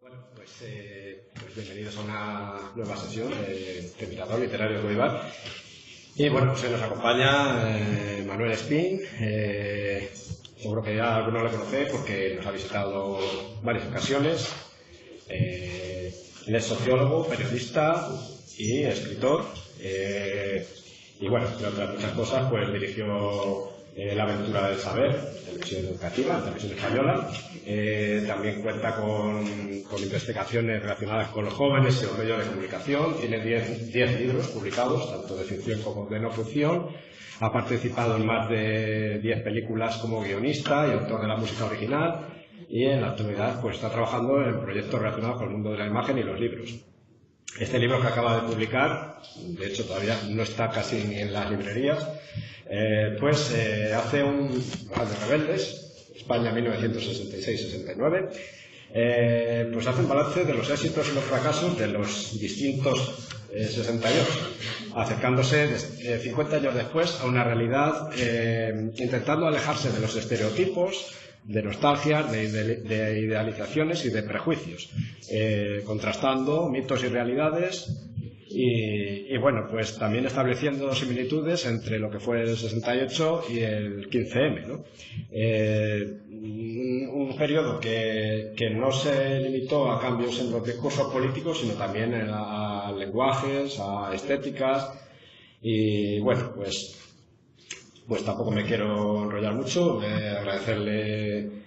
Pues bienvenidos a una nueva sesión de Mirador Literario Goibar. Y bueno, pues nos acompaña Manuel Espín. Seguro que ya algunos lo conocéis porque nos ha visitado varias ocasiones. Él es sociólogo, periodista y escritor. Y bueno, entre otras muchas cosas, pues dirigió La aventura del saber, televisión educativa, televisión española. También cuenta con investigaciones relacionadas con los jóvenes y los medios de comunicación. Tiene 10 libros publicados, tanto de ficción como de no ficción. Ha participado en más de 10 películas como guionista y autor de la música original. Y en la actualidad pues está trabajando en proyectos relacionados con el mundo de la imagen y los libros. Este libro que acaba de publicar, de hecho todavía no está casi ni en las librerías, hace un de Rebeldes, España 1966-69, pues hace un balance de los éxitos y los fracasos de los distintos 62, acercándose 50 años después a una realidad, intentando alejarse de los estereotipos, de nostalgia, de idealizaciones y de prejuicios, contrastando mitos y realidades y bueno, pues también estableciendo similitudes entre lo que fue el 68 y el 15M, ¿no? Un periodo que no se limitó a cambios en los discursos políticos, sino también a lenguajes, a estéticas y bueno, pues tampoco me quiero enrollar mucho, agradecerle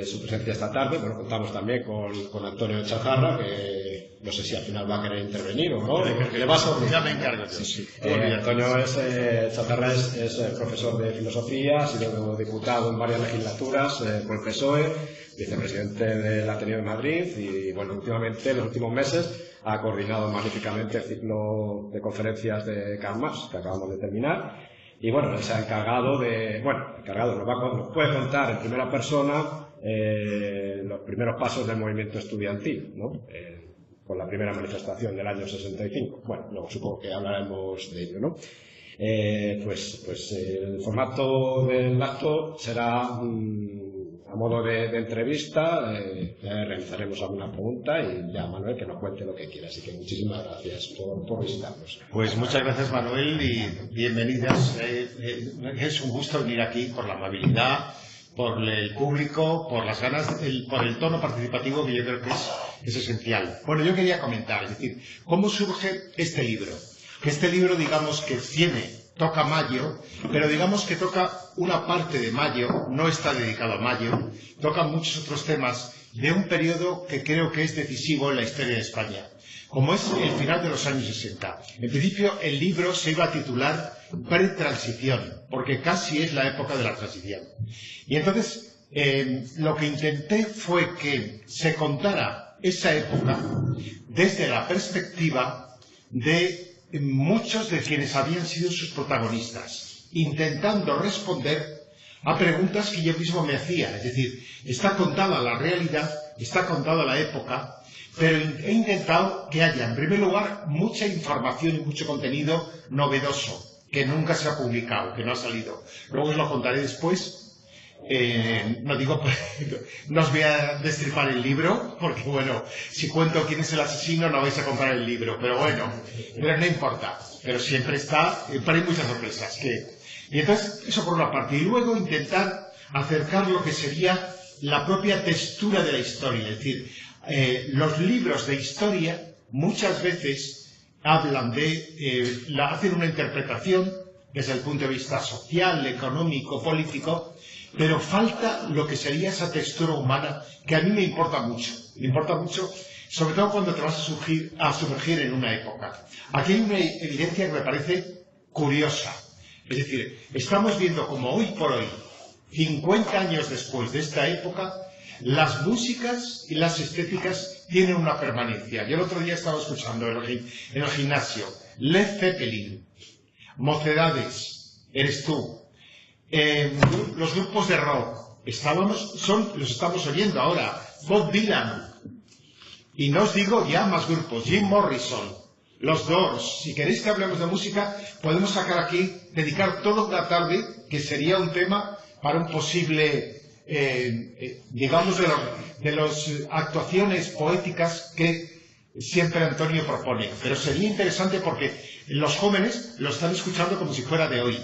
su presencia esta tarde. Bueno, contamos también con Antonio Chazarra, que no sé si al final va a querer intervenir o no. ¿Le vas a ya me encargo yo. Sí. Antonio Chazarra es profesor de filosofía, ha sido diputado en varias legislaturas por el PSOE, vicepresidente del Ateneo de Madrid y bueno, últimamente, en los últimos meses, ha coordinado magníficamente el ciclo de conferencias de Karl Marx, que acabamos de terminar. Y bueno, se ha encargado nos puede contar en primera persona los primeros pasos del movimiento estudiantil, ¿no? Con la primera manifestación del año 65. Bueno, luego supongo que hablaremos de ello, ¿no? El formato del acto será a modo de entrevista. Realizaremos alguna pregunta y ya Manuel que nos cuente lo que quiera. Así que muchísimas gracias por visitarnos. Pues muchas gracias, Manuel, y bienvenidas. Es un gusto venir aquí por la amabilidad, por el público, por las ganas, por el tono participativo que yo creo que es esencial. Bueno, yo quería comentar, es decir, ¿cómo surge este libro? Que este libro, digamos, que toca mayo, pero digamos que toca una parte de mayo, no está dedicado a mayo, toca muchos otros temas de un periodo que creo que es decisivo en la historia de España, como es el final de los años 60. En principio, el libro se iba a titular Pretransición, porque casi es la época de la transición. Y entonces, lo que intenté fue que se contara esa época desde la perspectiva de muchos de quienes habían sido sus protagonistas, intentando responder a preguntas que yo mismo me hacía. Es decir, está contada la realidad, está contada la época, pero he intentado que haya, en primer lugar, mucha información y mucho contenido novedoso, que nunca se ha publicado, que no ha salido. Luego os lo contaré después. No os voy a destripar el libro, porque bueno, si cuento quién es el asesino no vais a comprar el libro, pero bueno, pero no importa, pero siempre pero hay muchas sorpresas. Y entonces, eso por una parte, y luego intentar acercar lo que sería la propia textura de la historia, es decir, los libros de historia muchas veces hablan hacen una interpretación desde el punto de vista social, económico, político, pero falta lo que sería esa textura humana que a mí me importa mucho. Me importa mucho, sobre todo cuando te vas a sumergir en una época. Aquí hay una evidencia que me parece curiosa. Es decir, estamos viendo como hoy por hoy, 50 años después de esta época, las músicas y las estéticas tienen una permanencia. Yo el otro día estaba escuchando en el gimnasio Led Zeppelin, Mocedades, Eres tú. Los grupos de rock los estamos oyendo ahora, Bob Dylan, y no os digo ya más grupos, Jim Morrison, los Doors. Si queréis que hablemos de música, podemos dedicar toda una tarde, que sería un tema para un posible digamos, de las actuaciones poéticas que siempre Antonio propone. Pero sería interesante porque los jóvenes lo están escuchando como si fuera de hoy.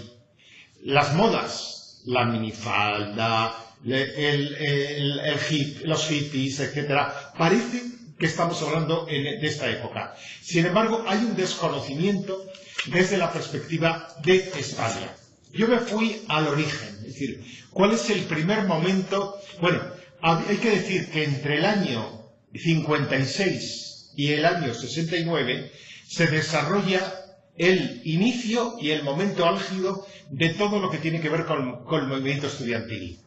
Las modas, la minifalda, los hippies, etcétera, parece que estamos hablando de esta época. Sin embargo, hay un desconocimiento desde la perspectiva de España. Yo me fui al origen, es decir, ¿cuál es el primer momento? Bueno, hay que decir que entre el año 56 y el año 69 se desarrolla el inicio y el momento álgido de todo lo que tiene que ver con el movimiento estudiantil.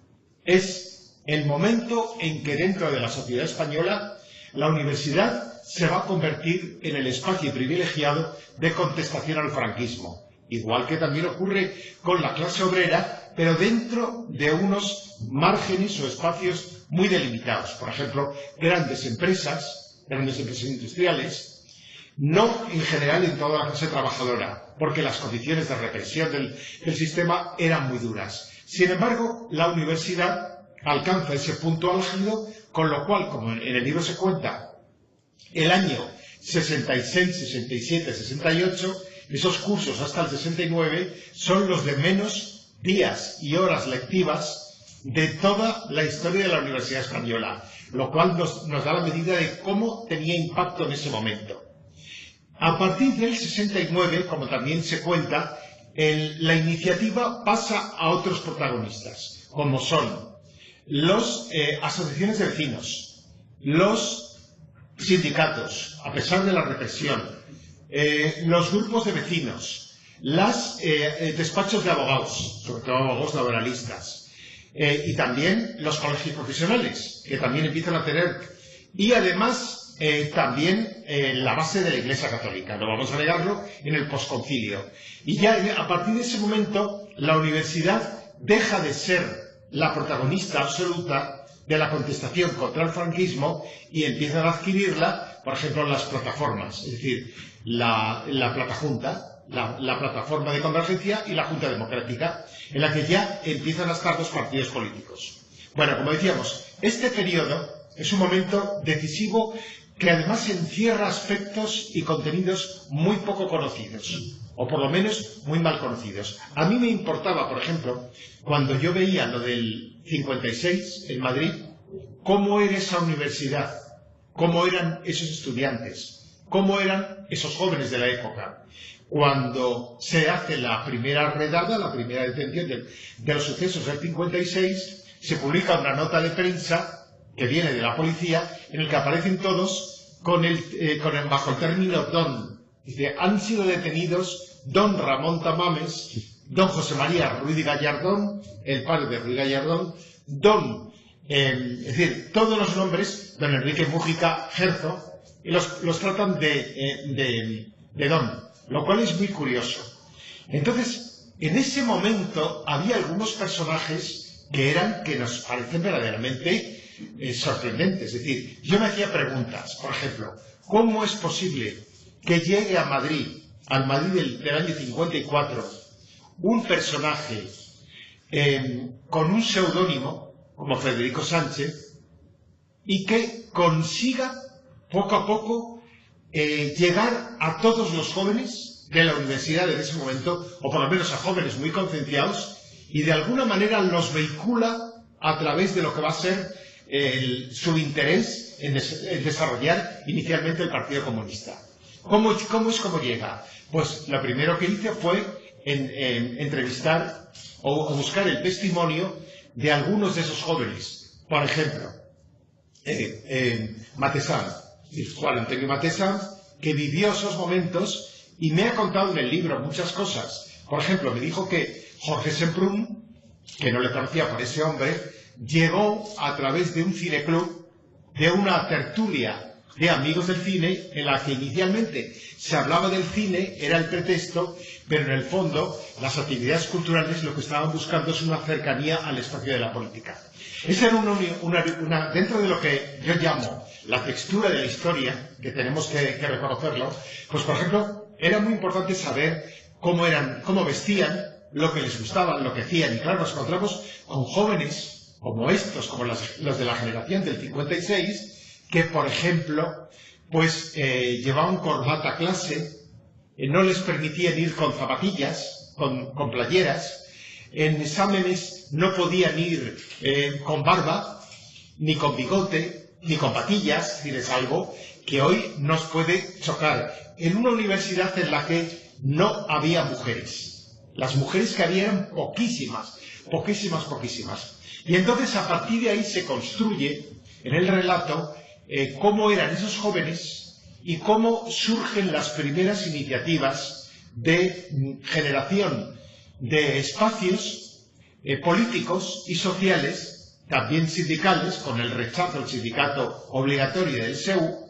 Es el momento en que dentro de la sociedad española la universidad se va a convertir en el espacio privilegiado de contestación al franquismo. Igual que también ocurre con la clase obrera, pero dentro de unos márgenes o espacios muy delimitados. Por ejemplo, grandes empresas industriales, no en general en toda la clase trabajadora, porque las condiciones de represión del sistema eran muy duras. Sin embargo, la universidad alcanza ese punto álgido, con lo cual, como en el libro se cuenta, el año 66, 67, 68, esos cursos hasta el 69 son los de menos días y horas lectivas de toda la historia de la Universidad Española, lo cual nos da la medida de cómo tenía impacto en ese momento. A partir del 69, como también se cuenta, la iniciativa pasa a otros protagonistas, como son las asociaciones de vecinos, los sindicatos, a pesar de la represión, los grupos de vecinos, los despachos de abogados, sobre todo abogados laboralistas, y también los colegios profesionales, que también empiezan a tener, y además también la base de la Iglesia Católica, no vamos a negarlo, en el posconcilio. Y ya a partir de ese momento la universidad deja de ser la protagonista absoluta de la contestación contra el franquismo y empiezan a adquirirla, por ejemplo, las plataformas, es decir, la Platajunta, la plataforma de convergencia y la Junta Democrática, en la que ya empiezan a estar los partidos políticos. Bueno, como decíamos, este periodo es un momento decisivo que además encierra aspectos y contenidos muy poco conocidos, o por lo menos muy mal conocidos. A mí me importaba, por ejemplo, cuando yo veía lo del 56 en Madrid, cómo era esa universidad, cómo eran esos estudiantes, cómo eran esos jóvenes de la época. Cuando se hace la primera redada, la primera detención de los sucesos del 56, se publica una nota de prensa que viene de la policía, en el que aparecen todos bajo el término don. Dice, han sido detenidos don Ramón Tamames, don José María Ruiz Gallardón, el padre de Ruiz Gallardón, es decir, todos los nombres, don Enrique Mújica Herzog, y los tratan de don, lo cual es muy curioso. Entonces, en ese momento había algunos personajes que nos parecen verdaderamente sorprendentes. Es decir, yo me hacía preguntas, por ejemplo, ¿cómo es posible que llegue a Madrid, al Madrid del año 54, un personaje con un seudónimo, como Federico Sánchez, y que consiga poco a poco llegar a todos los jóvenes de la universidad en ese momento, o por lo menos a jóvenes muy concienciados, y de alguna manera los vehicula a través de lo que va a ser su interés en desarrollar inicialmente el Partido Comunista? ¿Cómo llega? Pues lo primero que hice fue entrevistar o buscar el testimonio de algunos de esos jóvenes. Por ejemplo, Matesán, Juan Antonio Matesán, que vivió esos momentos y me ha contado en el libro muchas cosas. Por ejemplo, me dijo que Jorge Semprún, que no le conocía por ese hombre, llegó a través de un cineclub, de una tertulia de amigos del cine, en la que inicialmente se hablaba del cine, era el pretexto, pero en el fondo las actividades culturales lo que estaban buscando es una cercanía al espacio de la política. Esa era dentro de lo que yo llamo la textura de la historia, que tenemos que reconocerlo, pues por ejemplo, era muy importante saber cómo vestían, lo que les gustaba, lo que hacían. Y claro, nos encontramos con jóvenes como estos, como los de la generación del 56, que, por ejemplo, pues llevaban corbata a clase, no les permitían ir con zapatillas, con playeras, en exámenes no podían ir con barba, ni con bigote, ni con patillas, es decir, es algo que hoy nos puede chocar. En una universidad en la que no había mujeres. Las mujeres que había eran poquísimas, poquísimas, poquísimas. Y entonces a partir de ahí se construye en el relato cómo eran esos jóvenes y cómo surgen las primeras iniciativas de generación de espacios políticos y sociales, también sindicales, con el rechazo al sindicato obligatorio del SEU,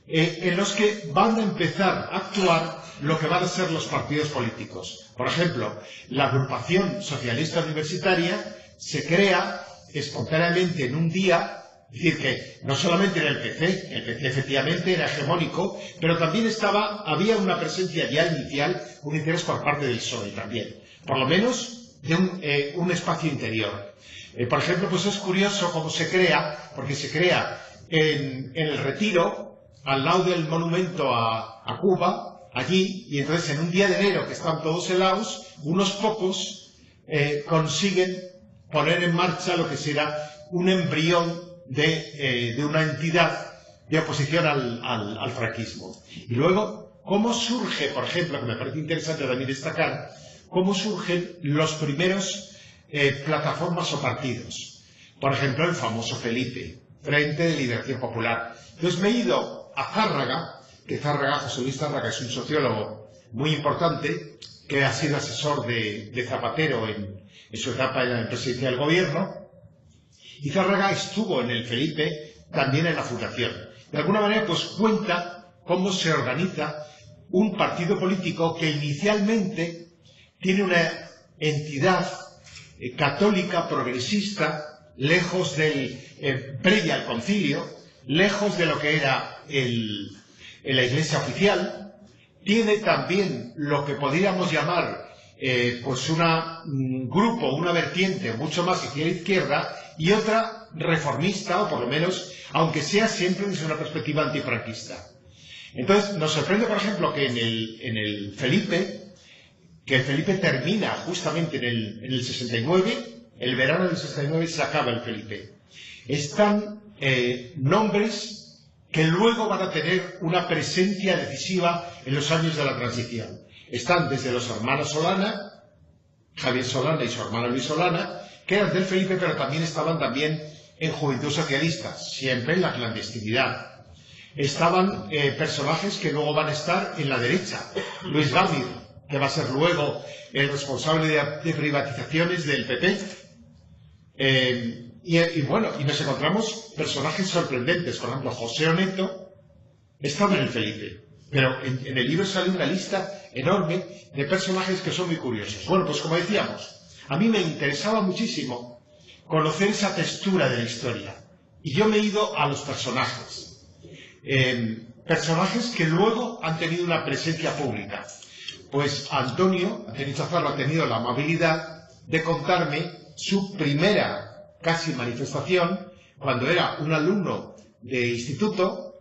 en los que van a empezar a actuar lo que van a ser los partidos políticos. Por ejemplo, la agrupación socialista universitaria se crea espontáneamente en un día, es decir, que no solamente era el PC efectivamente era hegemónico, pero también había una presencia ya inicial, un interés por parte del PSOE también, por lo menos de un espacio interior. Por ejemplo, pues es curioso cómo se crea, porque se crea en el Retiro, al lado del monumento a Cuba, allí, y entonces en un día de enero que están todos helados, unos pocos consiguen poner en marcha lo que será un embrión de una entidad de oposición al franquismo. Y luego, ¿cómo surge, por ejemplo, que me parece interesante también destacar, cómo surgen los primeros plataformas o partidos? Por ejemplo, el famoso Felipe, Frente de Liberación Popular. Entonces me he ido a Zárraga, que José Luis Zárraga es un sociólogo muy importante, que ha sido asesor de Zapatero en su etapa en la presidencia del gobierno, y Zárraga estuvo en el Felipe, también en la fundación. De alguna manera, pues cuenta cómo se organiza un partido político que inicialmente tiene una entidad católica, progresista, lejos previa al concilio, lejos de lo que era la Iglesia oficial, tiene también lo que podríamos llamar pues un grupo, una vertiente mucho más hacia la izquierda y otra reformista, o por lo menos, aunque sea siempre desde una perspectiva antifranquista. Entonces, nos sorprende, por ejemplo, que en el Felipe, que el Felipe termina justamente en el 69, el verano del 69 se acaba el Felipe. Están nombres que luego van a tener una presencia decisiva en los años de la transición. Están desde los hermanos Solana, Javier Solana y su hermano Luis Solana, que eran del Felipe, pero también estaban en Juventud Socialista, siempre en la clandestinidad. Estaban personajes que luego van a estar en la derecha. Luis Gámez, que va a ser luego el responsable de privatizaciones del PP. Y nos encontramos personajes sorprendentes. Por ejemplo, José Oneto estaba en el Felipe, pero en el libro sale una lista enorme de personajes que son muy curiosos. Bueno, pues como decíamos, a mí me interesaba muchísimo conocer esa textura de la historia. Y yo me he ido a los personajes. Personajes que luego han tenido una presencia pública. Pues Antonio Chazarro ha tenido la amabilidad de contarme su primera casi manifestación cuando era un alumno de instituto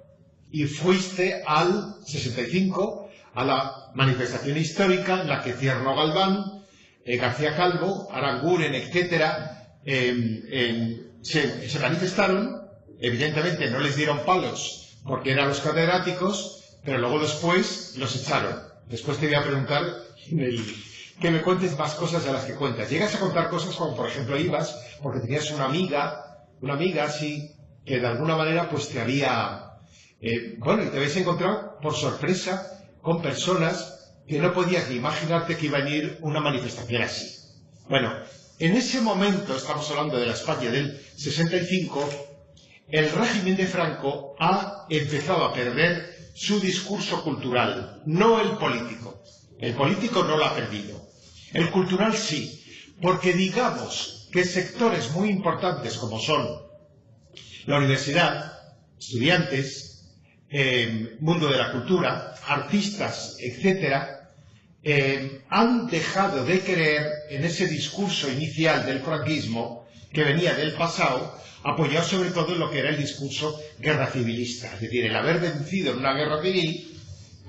y fuiste al 65 a la manifestación histórica en la que Tierno Galván, García Calvo, Aranguren, etcétera, se manifestaron. Evidentemente no les dieron palos porque eran los catedráticos, pero luego después los echaron. Después te voy a preguntar que me cuentes más cosas de las que cuentas. Llegas a contar cosas como, por ejemplo, ibas porque tenías una amiga así, que de alguna manera pues te había... y te habéis encontrado por sorpresa con personas que no podías ni imaginarte que iba a venir una manifestación así. Bueno, en ese momento, estamos hablando de la España del 65, el régimen de Franco ha empezado a perder su discurso cultural, no el político. El político no lo ha perdido. El cultural sí, porque digamos que sectores muy importantes como son la universidad, estudiantes, mundo de la cultura, artistas, etcétera, han dejado de creer en ese discurso inicial del franquismo que venía del pasado, apoyado sobre todo en lo que era el discurso guerra civilista. Es decir, el haber vencido en una guerra civil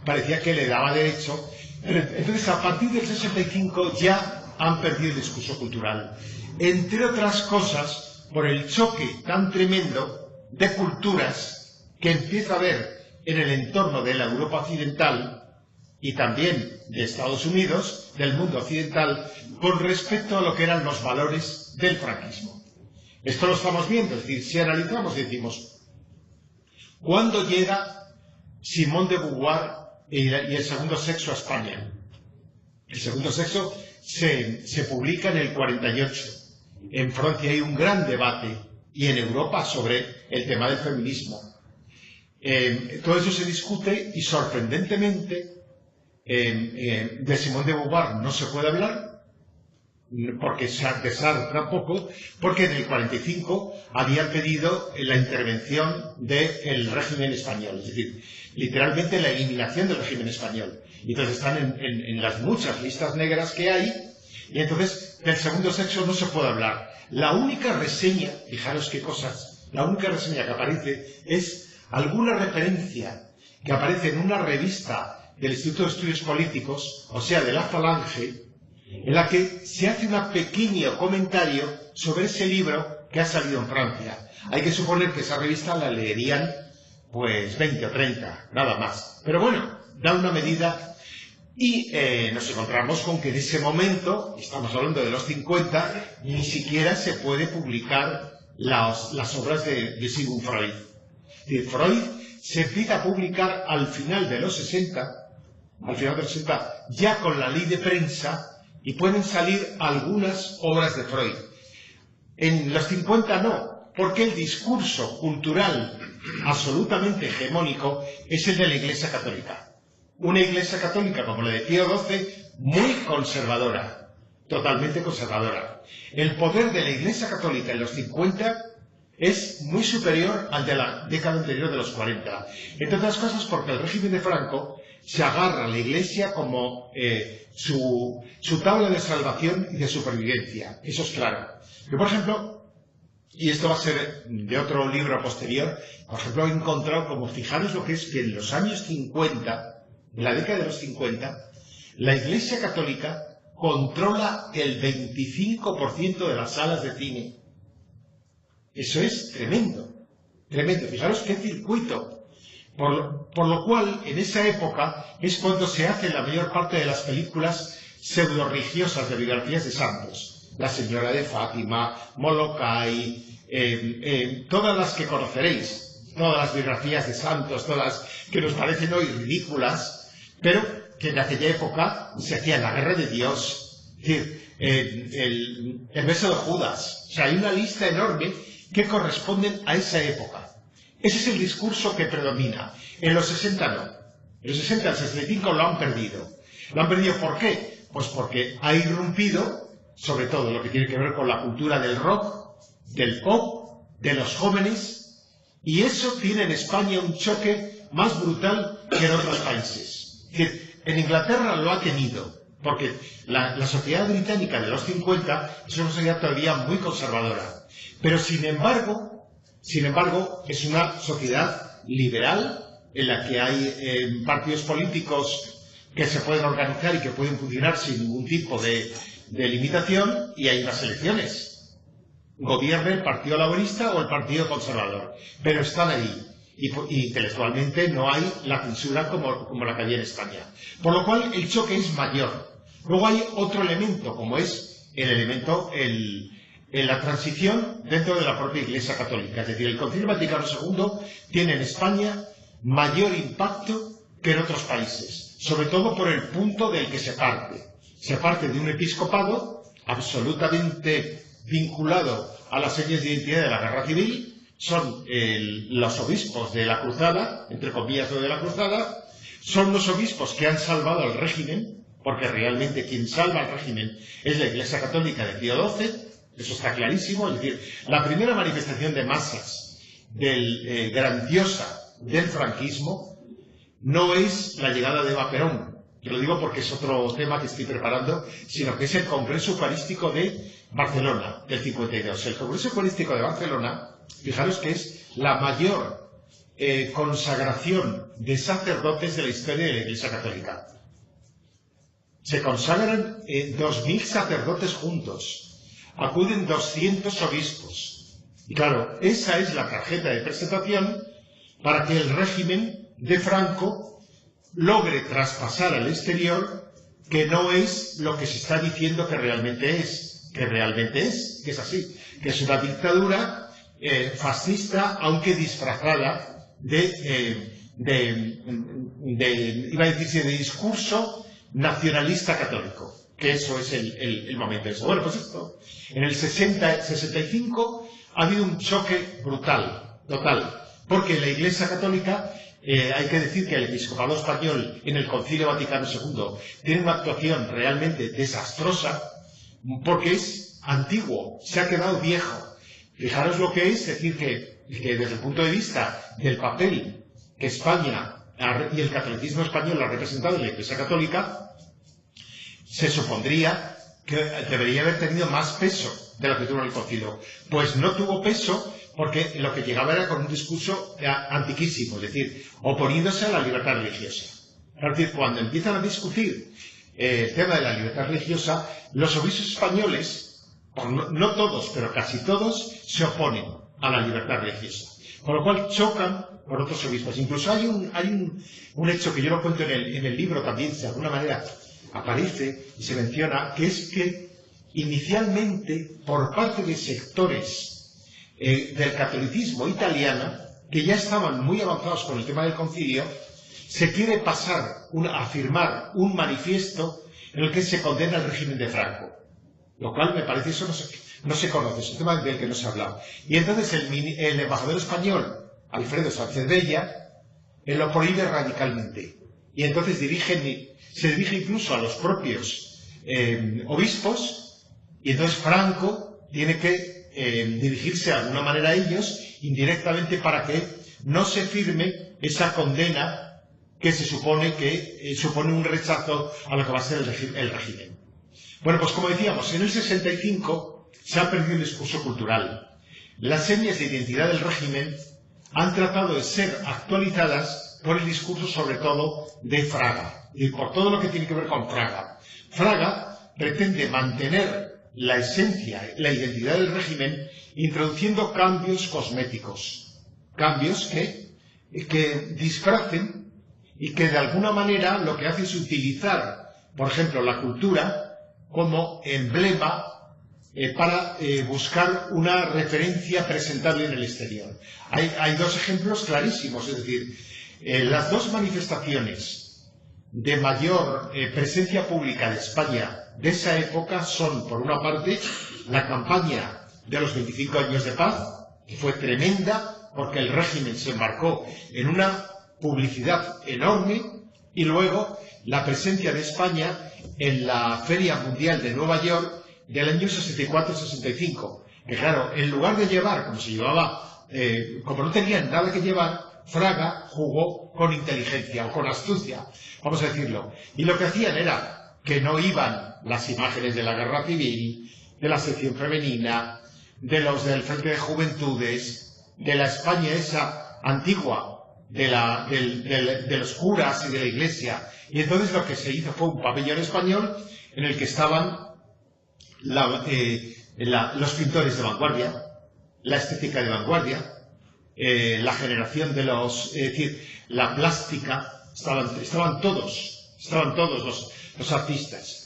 parecía que le daba derecho. Entonces, a partir del 65 ya han perdido el discurso cultural. Entre otras cosas, por el choque tan tremendo de culturas que empieza a haber en el entorno de la Europa occidental y también de Estados Unidos, del mundo occidental, con respecto a lo que eran los valores del franquismo. Esto lo estamos viendo, es decir, si analizamos decimos, ¿cuándo llega Simone de Beauvoir y el segundo sexo a España? El segundo sexo se publica en el 48. En Francia hay un gran debate y en Europa sobre el tema del feminismo. Todo eso se discute y sorprendentemente de Simone de Beauvoir no se puede hablar, porque de Sartre tampoco, porque en el 45 habían pedido la intervención del régimen español, es decir, literalmente la eliminación del régimen español. Y entonces están en las muchas listas negras que hay, y entonces del segundo sexo no se puede hablar. La única reseña, fijaros qué cosas, la única reseña que aparece es alguna referencia que aparece en una revista del Instituto de Estudios Políticos, o sea, de la Falange, en la que se hace un pequeño comentario sobre ese libro que ha salido en Francia. Hay que suponer que esa revista la leerían pues 20 o 30, nada más. Pero bueno, da una medida y nos encontramos con que en ese momento, estamos hablando de los 50, ni siquiera se puede publicar las obras de Sigmund Freud. Es decir, Freud se empieza a publicar al final de los 60, ya con la ley de prensa, y pueden salir algunas obras de Freud. En los 50 no, porque el discurso cultural absolutamente hegemónico es el de la Iglesia Católica. Una Iglesia Católica como la de Pío XII, muy conservadora, totalmente conservadora. El poder de la Iglesia Católica en los 50 es muy superior al de la década anterior de los 40. Entre otras cosas porque el régimen de Franco se agarra a la Iglesia como su tabla de salvación y de supervivencia. Eso es claro. Yo, por ejemplo, y esto va a ser de otro libro posterior, por ejemplo, he encontrado como, fijaros lo que es que en los años 50, en la década de los 50, la Iglesia Católica controla el 25% de las salas de cine. Eso es tremendo, tremendo. Fijaros qué circuito. Por lo cual, en esa época, es cuando se hacen la mayor parte de las películas pseudo-religiosas de biografías de santos. La Señora de Fátima, Molokai, todas las que conoceréis, todas las biografías de santos, todas que nos parecen hoy ridículas, pero que en aquella época se hacía la guerra de Dios, es decir, el beso de Judas. O sea, hay una lista enorme que corresponden a esa época. Ese es el discurso que predomina. En los 60 no. En los 60, el 65 lo han perdido. ¿Lo han perdido por qué? Pues porque ha irrumpido, sobre todo lo que tiene que ver con la cultura del rock, del pop, de los jóvenes, y eso tiene en España un choque más brutal que en otros países. Es decir, en Inglaterra lo ha tenido, porque la sociedad británica de los 50 es una sociedad todavía muy conservadora. Pero sin embargo, es una sociedad liberal en la que hay partidos políticos que se pueden organizar y que pueden funcionar sin ningún tipo de limitación, y hay unas elecciones. Gobierne el Partido Laborista o el Partido Conservador, pero están ahí. Y intelectualmente no hay la censura como la que había en España. Por lo cual el choque es mayor. Luego hay otro elemento, como es el elemento en la transición dentro de la propia Iglesia Católica. Es decir, el Concilio Vaticano II tiene en España mayor impacto que en otros países, sobre todo por el punto del que se parte. Se parte de un episcopado absolutamente vinculado a las señas de identidad de la guerra civil. Son los obispos de la cruzada, entre comillas lo de la cruzada, son los obispos que han salvado al régimen, porque realmente quien salva al régimen es la Iglesia Católica de Pío XII. Eso está clarísimo. Es decir, la primera manifestación de masas grandiosa del franquismo no es la llegada de Eva Perón. yo lo digo porque es otro tema que estoy preparando, sino que es el Congreso Eucarístico de Barcelona, del 52. El Congreso Eucarístico de Barcelona, fijaros que es la mayor consagración de sacerdotes de la historia de la Iglesia Católica. Se consagran 2.000 sacerdotes juntos, acuden 200 obispos. Y claro, esa es la tarjeta de presentación para que el régimen de Franco logre traspasar al exterior que no es lo que se está diciendo que realmente es, que es así, que es una dictadura fascista, aunque disfrazada iba a decirse, de discurso nacionalista católico, que eso es el momento de eso. Bueno, pues esto, en el 65 ha habido un choque brutal, total, porque la Iglesia Católica, hay que decir que el episcopado español en el Concilio Vaticano II tiene una actuación realmente desastrosa, porque es antiguo, se ha quedado viejo. Fijaros lo que es decir que desde el punto de vista del papel que España y el catolicismo español ha representado en la Iglesia Católica, se supondría que debería haber tenido más peso de lo que tuvo en el concilio. Pues no tuvo peso porque lo que llegaba era con un discurso antiquísimo, es decir, oponiéndose a la libertad religiosa. Es decir, cuando empiezan a discutir el tema de la libertad religiosa, los obispos españoles, no todos, pero casi todos, se oponen a la libertad religiosa. Con lo cual chocan con otros obispos. Incluso hay un hecho que yo lo cuento en el libro también, de alguna manera aparece y se menciona, que es que inicialmente, por parte de sectores del catolicismo italiano, que ya estaban muy avanzados con el tema del concilio, se quiere pasar a firmar un manifiesto en el que se condena el régimen de Franco. Lo cual me parece, eso no se conoce, es un tema del que no se ha hablado. Y entonces el embajador español, Alfredo Sánchez Bella, lo prohíbe radicalmente. Y entonces se dirige incluso a los propios obispos, y entonces Franco tiene que dirigirse de alguna manera a ellos, indirectamente, para que no se firme esa condena que se supone que supone un rechazo a lo que va a ser el régimen. Bueno, pues como decíamos, en el 65 se ha perdido el discurso cultural. Las señas de identidad del régimen han tratado de ser actualizadas por el discurso, sobre todo, de Fraga, y por todo lo que tiene que ver con Fraga. Fraga pretende mantener la esencia, la identidad del régimen, introduciendo cambios cosméticos, cambios que disfracen y que de alguna manera lo que hace es utilizar, por ejemplo, la cultura como emblema para buscar una referencia presentable en el exterior. Hay dos ejemplos clarísimos, es decir, las dos manifestaciones de mayor presencia pública de España de esa época son, por una parte, la campaña de los 25 años de paz, que fue tremenda porque el régimen se embarcó en una publicidad enorme, y luego la presencia de España en la Feria Mundial de Nueva York del año 64-65, que claro, en lugar de llevar, como se llevaba, como no tenían nada que llevar, Fraga jugó con inteligencia o con astucia, vamos a decirlo, y lo que hacían era que no iban las imágenes de la guerra civil, de la sección femenina, de los del Frente de Juventudes, de la España esa antigua, de los curas y de la Iglesia. Y entonces lo que se hizo fue un pabellón español en el que estaban los pintores de vanguardia, la estética de vanguardia, la generación de es decir, la plástica, estaban todos los artistas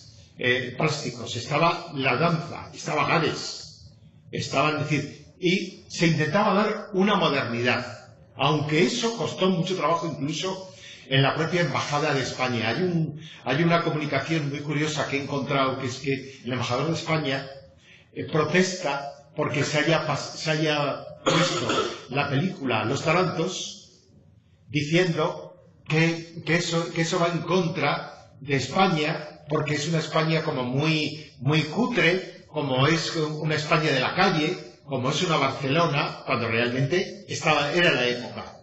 plásticos, estaba la danza, estaba Gades, es decir, y se intentaba dar una modernidad, aunque eso costó mucho trabajo incluso en la propia Embajada de España. Hay una comunicación muy curiosa que he encontrado, que es que el embajador de España protesta porque se haya puesto la película Los Tarantos, diciendo que eso va en contra de España, porque es una España como muy cutre, como es una España de la calle, como es una Barcelona, cuando realmente era la época.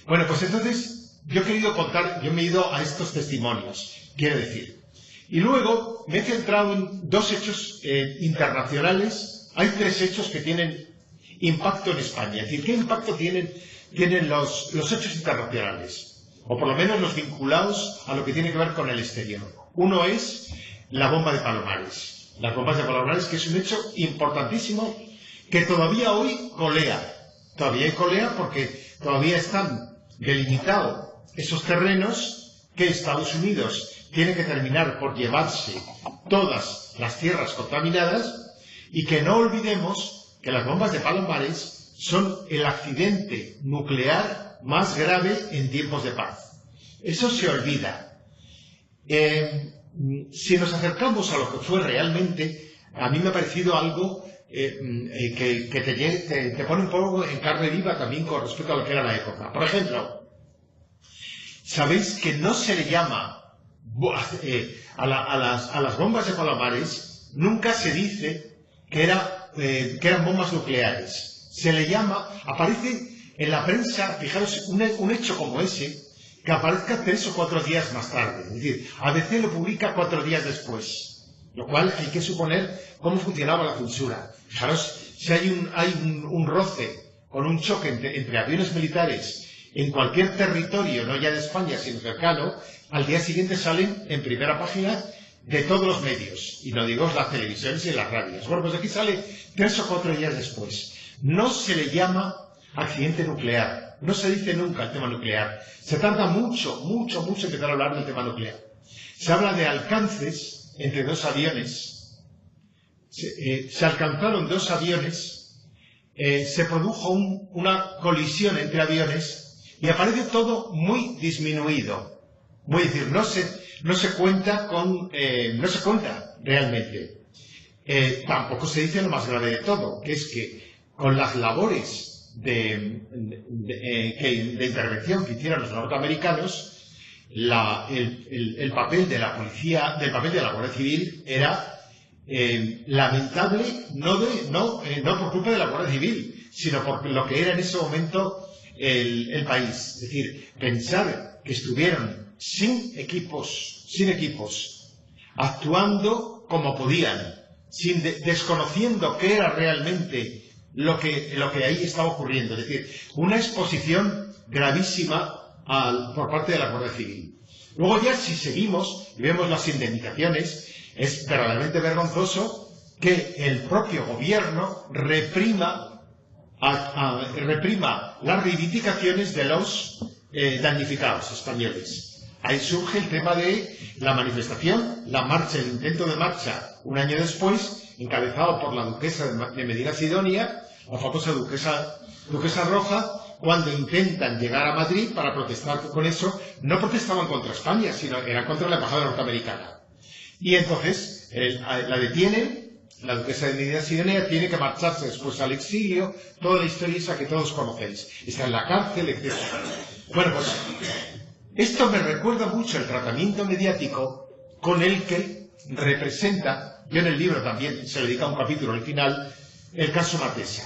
Bueno, pues entonces yo he querido contar, yo me he ido a estos testimonios, quiero decir. Y luego me he centrado en dos hechos internacionales. Hay tres hechos que tienen impacto en España. Es decir, ¿qué impacto tienen los hechos internacionales? O por lo menos los vinculados a lo que tiene que ver con el exterior. Uno es la bomba de Palomares. Las bombas de Palomares, que es un hecho importantísimo que todavía hoy colea. Todavía hay colea porque todavía están delimitados esos terrenos que Estados Unidos tiene que terminar por llevarse todas las tierras contaminadas, y que no olvidemos que las bombas de Palomares son el accidente nuclear más grave en tiempos de paz. Eso se olvida. Si nos acercamos a lo que fue realmente, a mí me ha parecido algo que te pone un poco en carne viva también con respecto a lo que era la época. Por ejemplo, sabéis que no se le llama a las bombas de Palomares, nunca se dice que eran bombas nucleares. Se le llama, aparece en la prensa, fijaros, un hecho como ese, que aparezca 3 o 4 días más tarde. Es decir, ABC lo publica 4 días después, lo cual hay que suponer cómo funcionaba la censura. Fijaros, si hay un roce con un choque entre aviones militares en cualquier territorio, no ya de España, sino cercano, al día siguiente salen en primera página de todos los medios, y no digo las televisiones y las radios. Bueno, pues aquí sale 3 o 4 días después. No se le llama accidente nuclear, no se dice nunca el tema nuclear. Se tarda mucho en empezar a hablar del tema nuclear. Se habla de alcances entre 2 aviones. Se alcanzaron 2 aviones, se produjo una colisión entre aviones, y aparece todo muy disminuido. Voy a decir, no se cuenta realmente. Tampoco se dice lo más grave de todo, que es que con las labores de intervención que hicieron los norteamericanos, el papel de la policía, del papel de la Guardia Civil era lamentable, no por culpa de la Guardia Civil, sino por lo que era en ese momento el país. Es decir, pensar que estuvieron sin equipos, actuando como podían, desconociendo qué era realmente lo que ahí estaba ocurriendo. Es decir, una exposición gravísima por parte de la Guardia Civil. Luego ya, si seguimos y vemos las indemnizaciones, es verdaderamente vergonzoso que el propio gobierno reprima las reivindicaciones de los damnificados españoles. Ahí surge el tema de la manifestación, la marcha, el intento de marcha, un año después, encabezado por la duquesa de Medina Sidonia, la famosa duquesa roja, cuando intentan llegar a Madrid para protestar con eso. No protestaban contra España, sino era contra la embajada norteamericana. Y entonces la detienen. La duquesa de Medina Sidonia tiene que marcharse después al exilio, toda la historia esa que todos conocéis. Está en la cárcel, etc. Bueno, pues esto me recuerda mucho el tratamiento mediático con el que representa, yo en el libro también se le dedica un capítulo al final, el caso Matesa,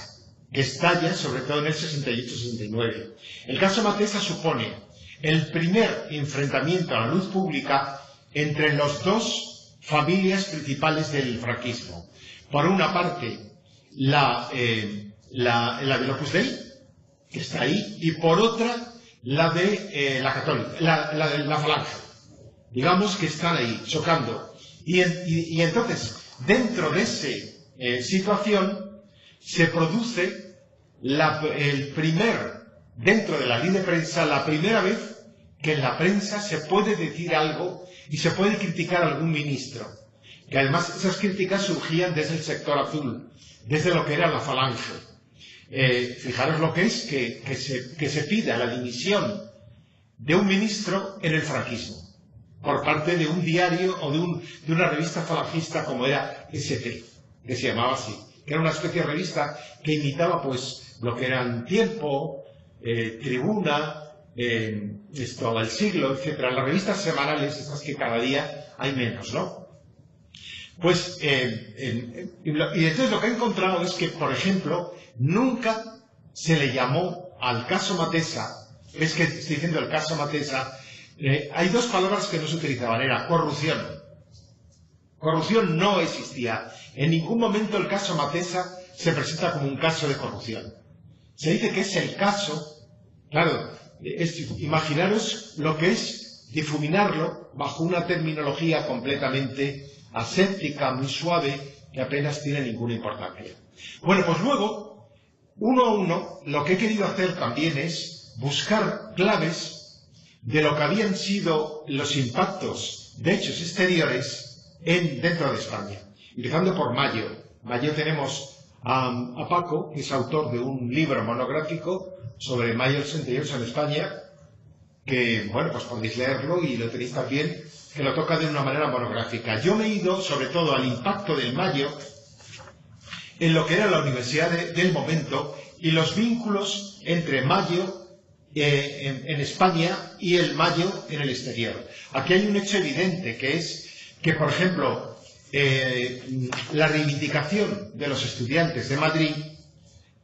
que estalla sobre todo en el 68-69. El caso Matesa supone el primer enfrentamiento a la luz pública entre las dos familias principales del franquismo. Por una parte, la del Opus Dei, que está ahí, y por otra, la de la católica, la de la Falange. Digamos que están ahí, chocando. Y entonces, dentro de esa situación, se produce dentro de la ley de prensa, la primera vez que en la prensa se puede decir algo y se puede criticar a algún ministro. Que además esas críticas surgían desde el sector azul, desde lo que era la Falange. Fijaros lo que es que se pida la dimisión de un ministro en el franquismo, por parte de un diario o de una revista falangista como era ST, que se llamaba así, que era una especie de revista que imitaba pues lo que eran Tiempo, Tribuna, El Siglo, etc. Las revistas semanales, estas que cada día hay menos, ¿no? Pues, y entonces lo que he encontrado es que, por ejemplo, nunca se le llamó al caso Matesa, es que estoy diciendo el caso Matesa, hay dos palabras que no se utilizaban, era corrupción. Corrupción no existía. En ningún momento el caso Matesa se presenta como un caso de corrupción. Se dice que es el caso, claro, imaginaros lo que es difuminarlo bajo una terminología completamente aséptica, muy suave, que apenas tiene ninguna importancia. Bueno, pues luego, uno a uno, lo que he querido hacer también es buscar claves de lo que habían sido los impactos de hechos exteriores dentro de España. Empezando por Mayo. Mayo tenemos a Paco, que es autor de un libro monográfico sobre Mayo del 68 en España, que, bueno, pues podéis leerlo y lo tenéis también, que lo toca de una manera monográfica. Yo me he ido, sobre todo, al impacto del Mayo en lo que era la universidad del momento y los vínculos entre Mayo en España y el Mayo en el exterior. Aquí hay un hecho evidente, que es que, por ejemplo, la reivindicación de los estudiantes de Madrid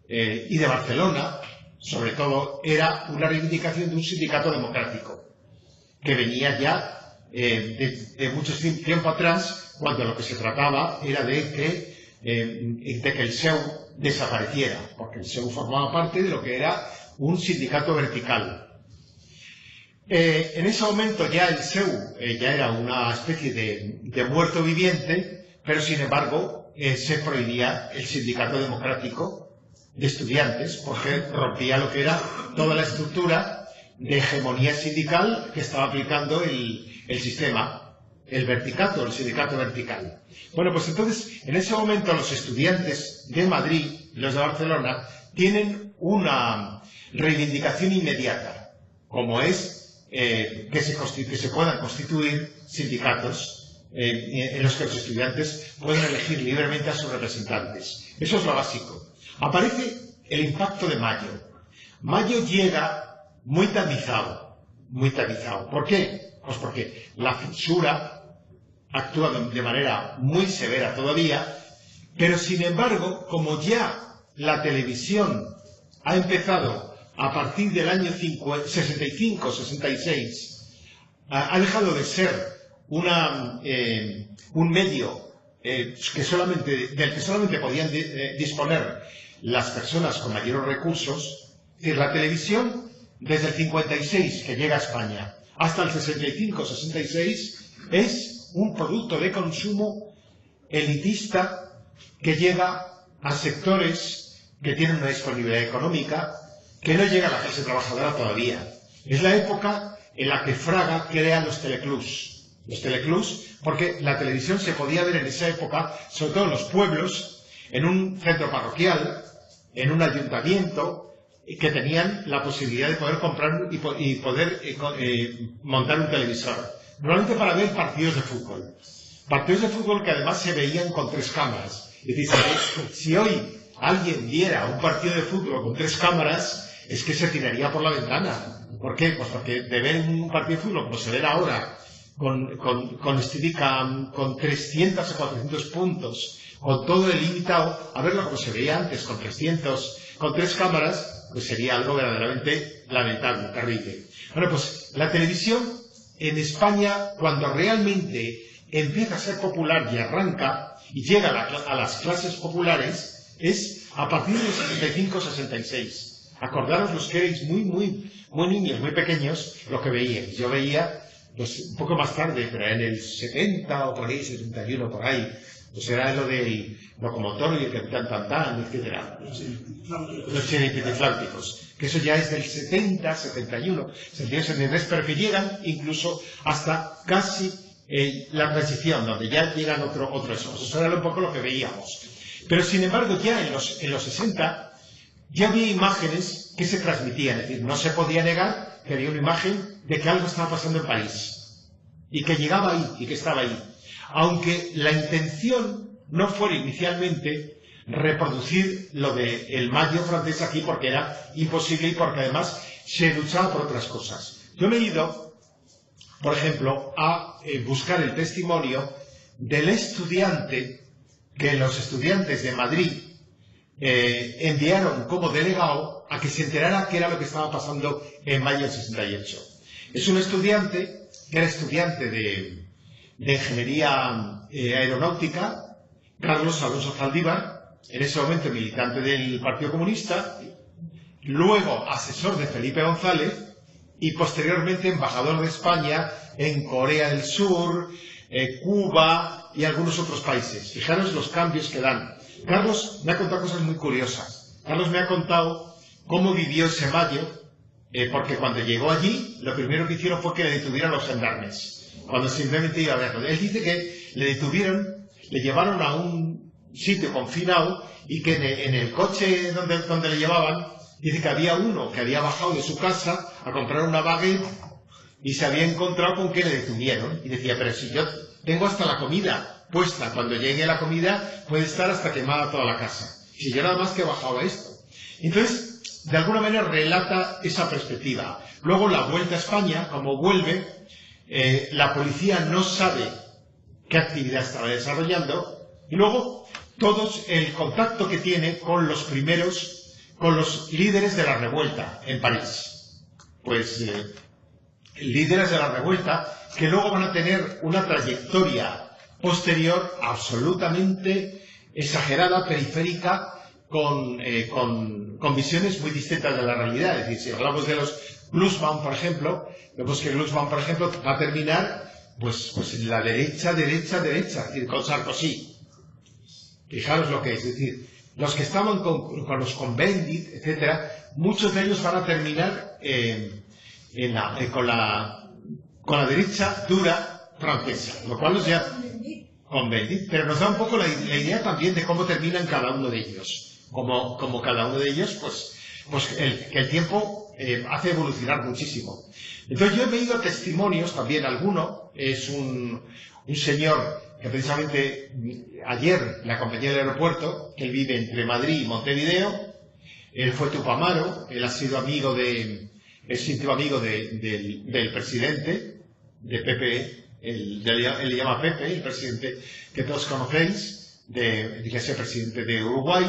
y de Barcelona, sobre todo, era una reivindicación de un sindicato democrático, que venía ya de mucho tiempo atrás, cuando lo que se trataba era de que el SEU desapareciera, porque el SEU formaba parte de lo que era un sindicato vertical. En ese momento ya el SEU ya era una especie de muerto viviente, pero sin embargo se prohibía el sindicato democrático de estudiantes, porque rompía lo que era toda la estructura de hegemonía sindical que estaba aplicando el sistema, el verticato, el sindicato vertical. Bueno, pues entonces, en ese momento los estudiantes de Madrid y los de Barcelona tienen una reivindicación inmediata, como es que se puedan constituir sindicatos en los que los estudiantes pueden elegir libremente a sus representantes. Eso es lo básico. Aparece el impacto de Mayo. Mayo llega muy tamizado, muy tamizado. ¿Por qué? Pues porque la censura actúa de manera muy severa todavía, pero sin embargo, como ya la televisión ha empezado a partir del año 65-66, ha dejado de ser un medio del que solamente podían disponer las personas con mayores recursos. Es decir, la televisión, desde el 56, que llega a España, hasta el 65-66, es un producto de consumo elitista que llega a sectores que tienen una disponibilidad económica, que no llega a la clase trabajadora todavía. Es la época en la que Fraga crea los teleclubs. Los teleclubs, porque la televisión se podía ver en esa época, sobre todo en los pueblos, en un centro parroquial, en un ayuntamiento, que tenían la posibilidad de poder comprar y poder montar un televisor. Normalmente para ver partidos de fútbol. Partidos de fútbol que además se veían con 3 cámaras. Es decir, si hoy alguien viera un partido de fútbol con 3 cámaras, es que se tiraría por la ventana. ¿Por qué? Pues porque de ver un partido de fútbol como se ve ahora, con Steadicam, con 300 o 400 puntos, con todo el limitado, a verlo como se veía antes, con 300, con 3 cámaras, pues sería algo verdaderamente lamentable, terrible. Bueno, pues la televisión en España, cuando realmente empieza a ser popular y arranca y llega a las clases populares, es a partir del 65-66. Acordaros los que erais muy niños, muy pequeños, lo que veíais. Yo veía, pues un poco más tarde, pero en el 70 o por ahí, 71 por ahí, pues era lo del locomotor y el capitán Tantán, etc. Los Chiripitifláuticos, que eso ya es del 70, 71, 72, 73, pero que llegan incluso hasta casi la transición, donde ya llegan otros. Eso era un poco lo que veíamos. Pero sin embargo, ya en los 60, ya había imágenes que se transmitían, es decir, no se podía negar que había una imagen de que algo estaba pasando en París, y que llegaba ahí, y que estaba ahí. Aunque la intención no fuera inicialmente reproducir lo del Mayo francés aquí, porque era imposible y porque además se luchaba por otras cosas. Yo me he ido, por ejemplo, a buscar el testimonio del estudiante que los estudiantes de Madrid enviaron como delegado a que se enterara qué era lo que estaba pasando en mayo del 68. Es un estudiante que era estudiante de ingeniería aeronáutica, Carlos Alonso Zaldívar, en ese momento militante del Partido Comunista, luego asesor de Felipe González y posteriormente embajador de España en Corea del Sur, Cuba y algunos otros países. Fijaros los cambios que dan. Carlos me ha contado cosas muy curiosas. Carlos me ha contado cómo vivió ese mayo, porque cuando llegó allí, lo primero que hicieron fue que le detuvieron los gendarmes, cuando simplemente iba a verlo. Él dice que le detuvieron, le llevaron a un sitio confinado y que en el coche donde le llevaban, dice que había uno que había bajado de su casa a comprar una baguette y se había encontrado con que le detuvieron. Y decía, pero si yo tengo hasta la comida puesta, cuando llegue la comida puede estar hasta quemada toda la casa. Si yo nada más que he bajado esto. Entonces, de alguna manera relata esa perspectiva. Luego la vuelta a España, como vuelve, la policía no sabe qué actividad estaba desarrollando. Y luego, todos el contacto que tiene con los primeros, con los líderes de la revuelta en París. Pues líderes de la revuelta que luego van a tener una trayectoria posterior absolutamente exagerada, periférica, con visiones muy distintas de la realidad. Es decir, si hablamos de los Glusman, por ejemplo, vemos que Glusman, por ejemplo, va a terminar pues en la derecha, es decir, con Sarkozy. Fijaros lo que es decir, los que estaban con los Cohn-Bendit, etcétera, muchos de ellos van a terminar con la derecha dura francesa, lo cual nos ya Cohn-Bendit, pero nos da un poco la idea también de cómo terminan cada uno de ellos. Como cada uno de ellos, que el tiempo hace evolucionar muchísimo. Entonces yo he leído testimonios también. Alguno es un señor que precisamente ayer le acompañé al aeropuerto, que él vive entre Madrid y Montevideo. Él fue Tupamaro, él ha sido amigo es íntimo amigo del presidente de PP, él le llama Pepe, el presidente que todos conocéis, que es el presidente de Uruguay.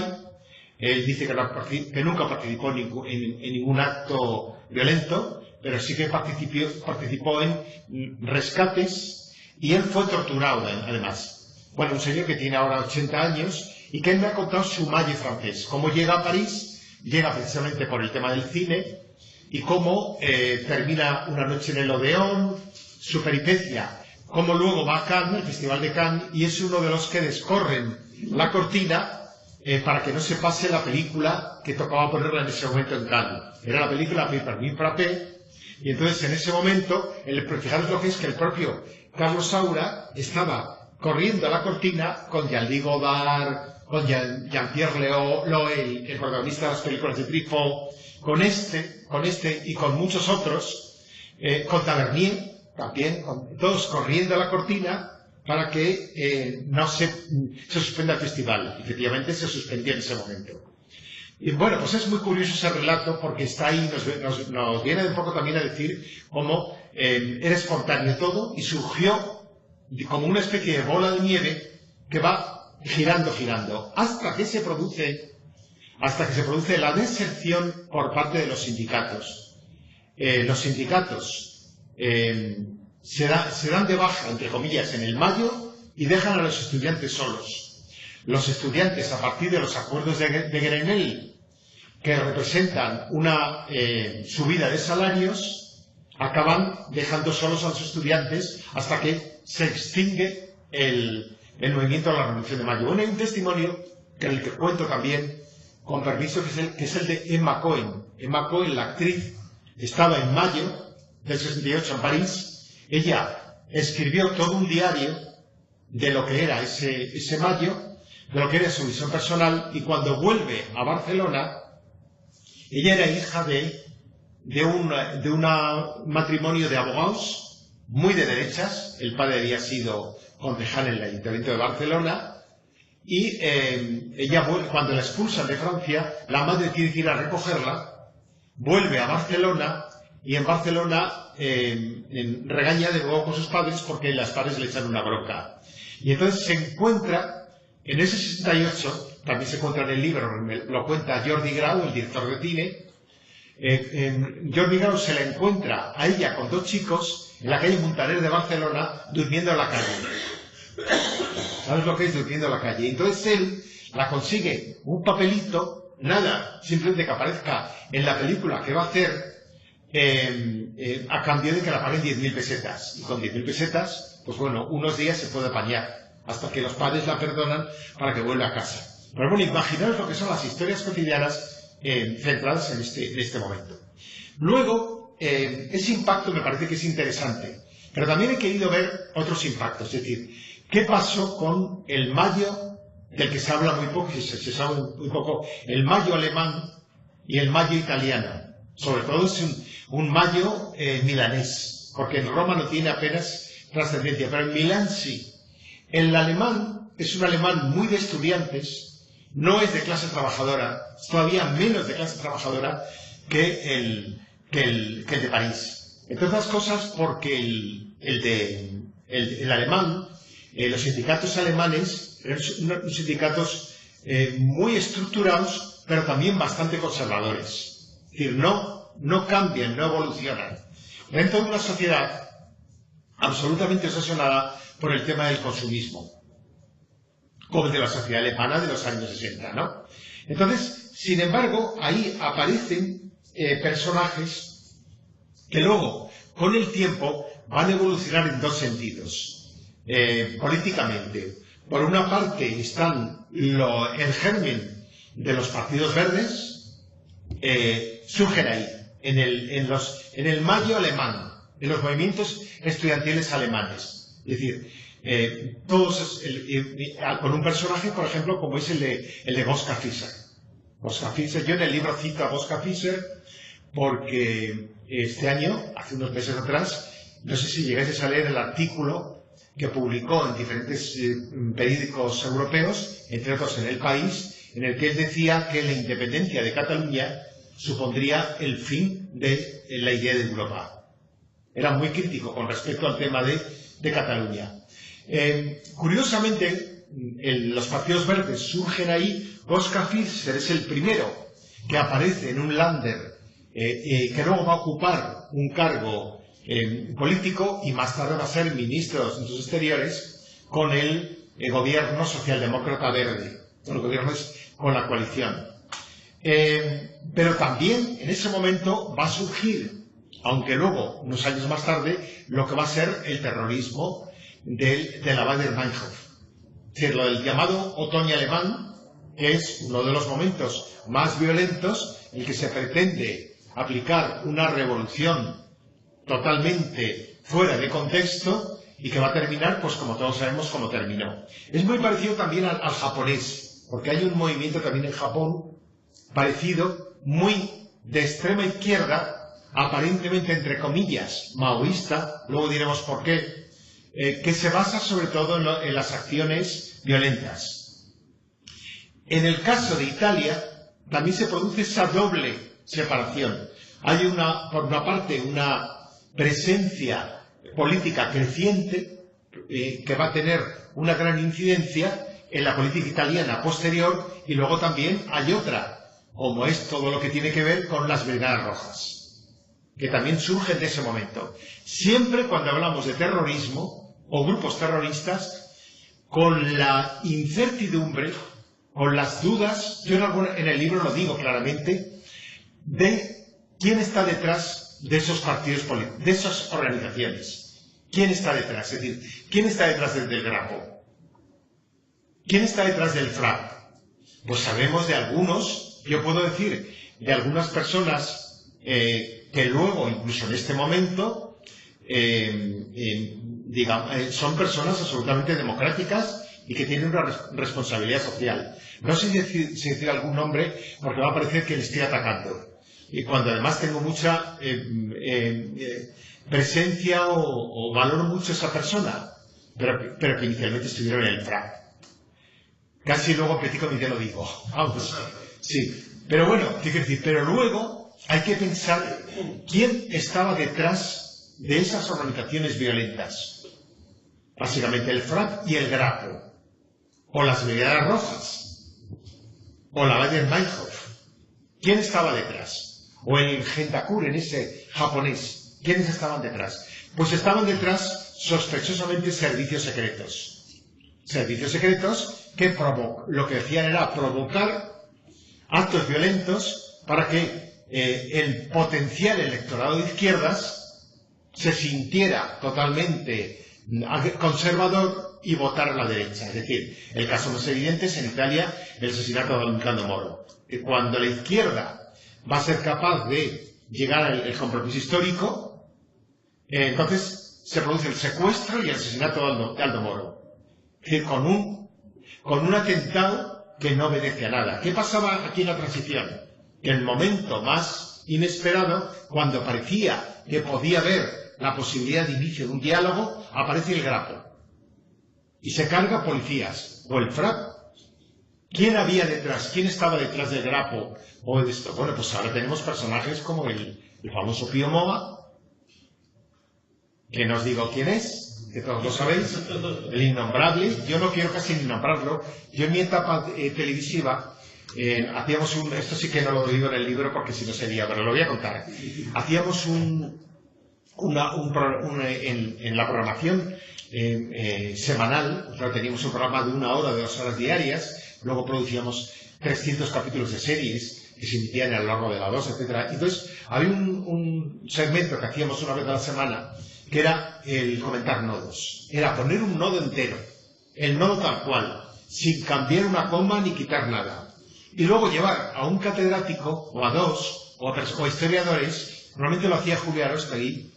Él dice que nunca participó en ningún acto violento, pero sí que participó en rescates, y él fue torturado además. Bueno, un señor que tiene ahora 80 años y que él me ha contado su malle francés, cómo llega a París, llega precisamente por el tema del cine, y cómo termina una noche en el Odeón, su peripecia, cómo luego va a Cannes, el Festival de Cannes, y es uno de los que descorren la cortina para que no se pase la película que tocaba ponerla en ese momento en Cannes. Era la película Permis Frappé, y entonces en ese momento, fijaros lo que es que el propio Carlos Saura estaba corriendo a la cortina con Jean-Luc Godard, con Jean-Pierre Loel, el protagonista de las películas de Truffaut, con este y con muchos otros, con Tavernier también, todos corriendo a la cortina para que no se suspenda el festival. Efectivamente se suspendió en ese momento. Y bueno, pues es muy curioso ese relato porque está ahí, nos viene un poco también a decir cómo era espontáneo todo y surgió como una especie de bola de nieve que va girando, hasta que se produce la deserción por parte de los sindicatos. Los sindicatos se dan de baja, entre comillas, en el mayo y dejan a los estudiantes solos. Los estudiantes, a partir de los acuerdos de Grenelle, que representan una subida de salarios, acaban dejando solos a los estudiantes hasta que se extingue el movimiento de la Revolución de Mayo. Bueno, hay un testimonio en el que cuento también, con permiso, que es el de Emma Cohen. Emma Cohen, la actriz, estaba en mayo del 68 en París. Ella escribió todo un diario de lo que era ese mayo, de lo que era su visión personal, y cuando vuelve a Barcelona, ella era hija de un matrimonio de abogados muy de derechas. El padre había sido concejal en el Ayuntamiento de Barcelona, y ella, cuando la expulsan de Francia, la madre tiene que ir a recogerla, vuelve a Barcelona, y en Barcelona regaña de nuevo con sus padres porque las padres le echan una bronca. Y entonces se encuentra, en ese 68, también se encuentra en el libro, lo cuenta Jordi Grau, el director de cine, Jordi Grau se la encuentra a ella con 2 chicos en la calle Muntaner de Barcelona durmiendo en la calle. ¿Sabes lo que es durmiendo en la calle? Entonces él la consigue un papelito, nada, simplemente que aparezca en la película que va a hacer a cambio de que la paguen 10.000 pesetas. Y con 10.000 pesetas, pues bueno, unos días se puede apañar hasta que los padres la perdonan para que vuelva a casa. Pero bueno, imaginaos lo que son las historias cotidianas centradas en este momento. Luego, ese impacto me parece que es interesante, pero también he querido ver otros impactos, es decir, ¿qué pasó con el mayo, del que se habla muy poco, se sabe muy poco, el mayo alemán y el mayo italiano? Sobre todo es un mayo milanés, porque en Roma no tiene apenas trascendencia, pero en Milán sí. El alemán es un alemán muy de estudiantes, no es de clase trabajadora, es todavía menos de clase trabajadora que el de París. Entre otras cosas porque el alemán, los sindicatos alemanes, eran unos sindicatos muy estructurados, pero también bastante conservadores. Es decir, no cambian, no evolucionan. Dentro de una sociedad absolutamente obsesionada por el tema del consumismo, como el de la sociedad alemana de los años 60, ¿no? Entonces, sin embargo, ahí aparecen personajes que luego, con el tiempo, van a evolucionar en 2 sentidos. Políticamente, por una parte están el germen de los partidos verdes, surgen ahí, en el mayo alemán, en los movimientos estudiantiles alemanes. Es decir, todos con un personaje, por ejemplo, como es el de Bosca Fischer. Bosca Fischer, yo en el libro cito a Bosca Fischer porque este año, hace unos meses atrás, no sé si llegáis a leer el artículo que publicó en diferentes periódicos europeos, entre otros en El País, en el que él decía que la independencia de Cataluña supondría el fin de la idea de Europa. Era muy crítico con respecto al tema de Cataluña. Curiosamente, los partidos verdes surgen ahí. Bosca Fischer es el primero que aparece en un Länder que luego va a ocupar un cargo político y más tarde va a ser ministro de Asuntos Exteriores con el gobierno socialdemócrata verde, con el gobierno con la coalición. Pero también en ese momento va a surgir, aunque luego, unos años más tarde, lo que va a ser el terrorismo de la Baader-Meinhof. Es decir, lo del llamado otoño alemán, que es uno de los momentos más violentos en el que se pretende aplicar una revolución totalmente fuera de contexto y que va a terminar, pues como todos sabemos, como terminó. Es muy parecido también al japonés, porque hay un movimiento también en Japón parecido, muy de extrema izquierda, aparentemente entre comillas, maoísta, luego diremos por qué, que se basa sobre todo en las acciones violentas. En el caso de Italia, también se produce esa doble separación. Hay por una parte, una presencia política creciente que va a tener una gran incidencia en la política italiana posterior, y luego también hay otra, como es todo lo que tiene que ver con las Brigadas Rojas, que también surgen de ese momento. Siempre cuando hablamos de terrorismo o grupos terroristas, con la incertidumbre, con las dudas, yo en el libro lo digo claramente, de quién está detrás de esos partidos políticos, de esas organizaciones. ¿Quién está detrás? Es decir, ¿quién está detrás del Grapo? ¿Quién está detrás del FRAP? Pues sabemos de algunos, yo puedo decir, de algunas personas que luego, incluso en este momento, son personas absolutamente democráticas y que tienen una responsabilidad social. No sé si decir algún nombre porque va a parecer que le estoy atacando. Y cuando además tengo mucha presencia o valoro mucho a esa persona, pero que inicialmente estuvieron en el FRAP. Casi luego políticamente lo digo. Vamos, sí. Pero bueno, ¿qué quiero decir? Pero luego hay que pensar quién estaba detrás de esas organizaciones violentas. Básicamente el FRAP y el Grapo. O las Brigadas Rojas. O la Baader-Meinhof. ¿Quién estaba detrás? o el Gentakure, en ese japonés. ¿Quiénes estaban detrás? Pues estaban detrás, sospechosamente, servicios secretos. Servicios secretos que lo que hacían era provocar actos violentos para que el potencial electorado de izquierdas se sintiera totalmente conservador y votar a la derecha. Es decir, el caso más evidente es en Italia el asesinato de Alcalde Moro. Cuando la izquierda va a ser capaz de llegar al compromiso histórico, entonces se produce el secuestro y el asesinato de Aldo Moro. Es decir, con un atentado que no obedece a nada. ¿Qué pasaba aquí en la transición? Que en el momento más inesperado, cuando parecía que podía haber la posibilidad de inicio de un diálogo, aparece el Grapo. Y se carga policías, o el FRAP. ¿Quién había detrás? ¿Quién estaba detrás del Grapo o de esto? Bueno, pues ahora tenemos personajes como el famoso Pío Moa, que no os digo quién es, que todos lo sabéis, el innombrable. Yo no quiero casi ni nombrarlo. Yo en mi etapa televisiva hacíamos esto sí que no lo digo en el libro porque si no sería, pero lo voy a contar. Hacíamos en la programación semanal, o sea, teníamos un programa de 1 hora, de 2 horas diarias. Luego producíamos 300 capítulos de series que se emitían a lo largo de la 2, etc. Entonces, había un segmento que hacíamos una vez a la semana, que era el comentar nodos. Era poner un nodo entero, el nodo tal cual, sin cambiar una coma ni quitar nada. Y luego llevar a un catedrático, o a dos, o a historiadores. Normalmente lo hacía Julio Arostegui,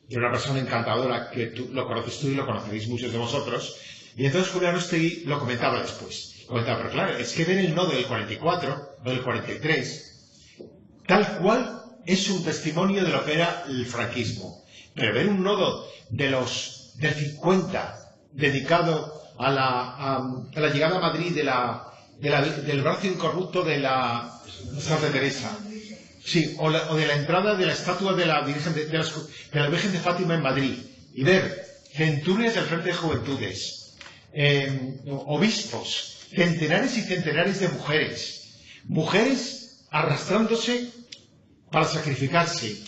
que era una persona encantadora, que lo conoces tú y lo conoceréis muchos de vosotros. Y entonces Julio Arostegui lo comentaba después. Pero claro, es que ver el nodo del 44 o del 43, tal cual es un testimonio de lo que era el franquismo. Pero ver un nodo del 50 dedicado a la llegada a Madrid del brazo incorrupto de la Santa Teresa, sí, o de la entrada de la estatua de la Virgen de Fátima en Madrid, y ver centurias del Frente de Juventudes, obispos, centenares y centenares de mujeres arrastrándose para sacrificarse.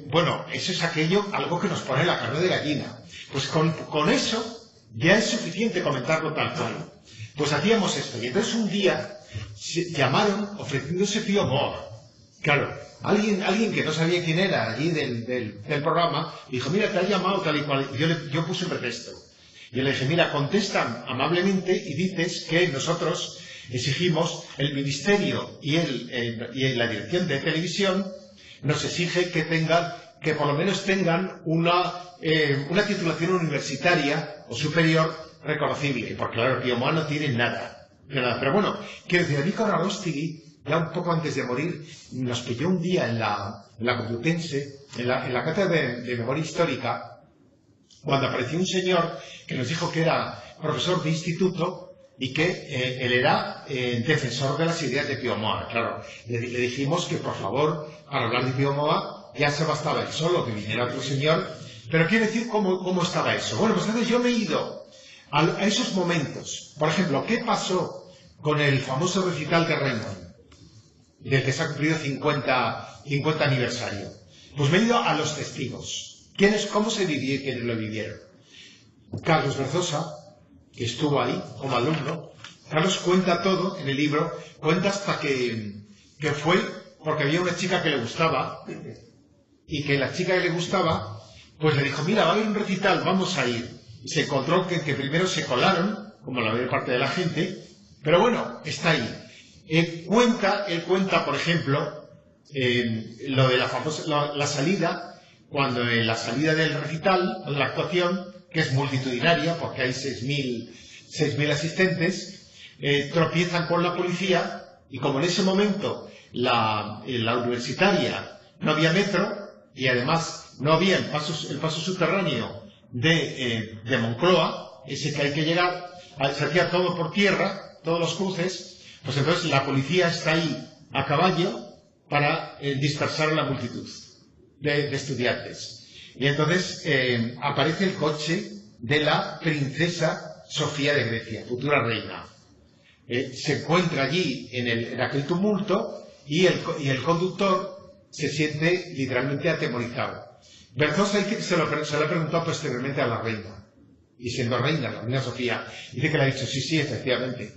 Bueno, eso es algo que nos pone la carne de gallina. Pues con eso ya es suficiente comentarlo tal cual. Pues hacíamos esto. Y entonces un día llamaron ofreciéndose Pío Moa. Claro, alguien que no sabía quién era allí del programa, dijo, mira, te ha llamado tal y cual. Y yo puse un pretexto. Yo le dije, mira, contestan amablemente y dices que nosotros exigimos, el Ministerio y la Dirección de Televisión nos exige que por lo menos tengan una titulación universitaria o superior reconocible. Porque claro, Pío Moa no tiene nada. Pero bueno, quiero decir, a mí con Arostegui, ya un poco antes de morir, nos pilló un día en la Complutense, en la cátedra de Memoria Histórica, cuando apareció un señor que nos dijo que era profesor de instituto y que él era defensor de las ideas de Pío Moa. Claro, le dijimos que por favor, para hablar de Pío Moa, ya se bastaba él solo, que viniera otro señor. Pero quiero decir cómo estaba eso. Bueno, pues entonces yo me he ido a esos momentos. Por ejemplo, ¿qué pasó con el famoso recital de Raymond, del que se ha cumplido 50 aniversario? Pues me he ido a los testigos. ¿Cómo se vivió y quiénes lo vivieron? Carlos Berzosa, que estuvo ahí como alumno. Carlos cuenta todo en el libro, cuenta hasta que fue porque había una chica que le gustaba, y que la chica que le gustaba, pues le dijo, mira, va a haber un recital, vamos a ir. Y se encontró que primero se colaron, como la mayor parte de la gente, pero bueno, está ahí. Él cuenta, por ejemplo, lo de la salida, cuando en la salida del recital, la actuación, que es multitudinaria, porque hay 6.000 asistentes, tropiezan con la policía, y como en ese momento la universitaria no había metro, y además no había el paso subterráneo de Moncloa, ese que hay que llegar, se hacía todo por tierra, todos los cruces, pues entonces la policía está ahí a caballo para dispersar a la multitud de estudiantes. Y entonces aparece el coche de la princesa Sofía de Grecia, futura reina. Se encuentra allí en aquel tumulto y el conductor se siente literalmente atemorizado. Berzosa dice que se lo ha preguntado posteriormente a la reina, y siendo reina, la reina Sofía, dice que le ha dicho, sí, efectivamente,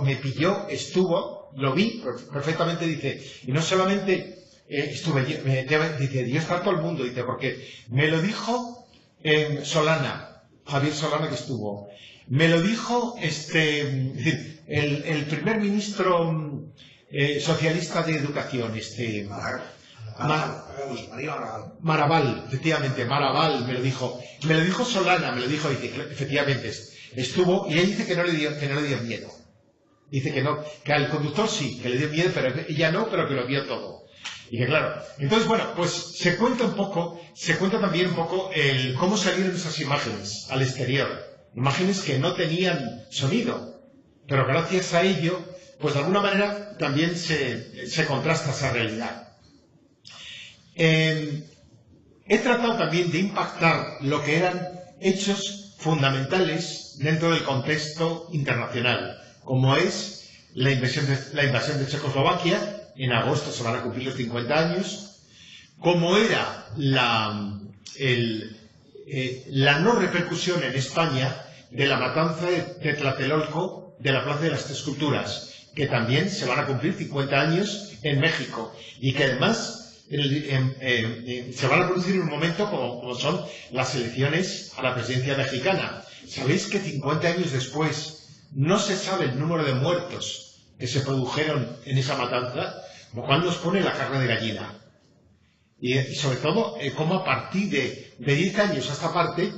me pilló, estuvo, lo vi perfectamente, dice, y no solamente estuve, dice, Dios está todo el mundo, dice, porque me lo dijo Solana, Javier Solana que estuvo, me lo dijo decir, el primer ministro socialista de educación, Maragall, efectivamente, Maragall me lo dijo Solana, me lo dijo, dice, efectivamente, estuvo, y él dice que no le dio miedo. Dice que no, que al conductor sí, que le dio miedo, pero ella no, pero que lo vio todo. Y que claro, entonces bueno, pues se cuenta también un poco cómo salieron esas imágenes al exterior. Imágenes que no tenían sonido, pero gracias a ello, pues de alguna manera también se contrasta esa realidad. He tratado también de impactar lo que eran hechos fundamentales dentro del contexto internacional, como es la invasión de Checoslovaquia. En agosto se van a cumplir los 50 años, como era la no repercusión en España de la matanza de Tlatelolco, de la Plaza de las Tres Culturas, que también se van a cumplir 50 años en México, y que además se van a producir en un momento como son las elecciones a la presidencia mexicana. ¿Sabéis que 50 años después no se sabe el número de muertos que se produjeron en esa matanza? Lo cual nos pone la carne de gallina. Y sobre todo, cómo a partir de 10 años a esta parte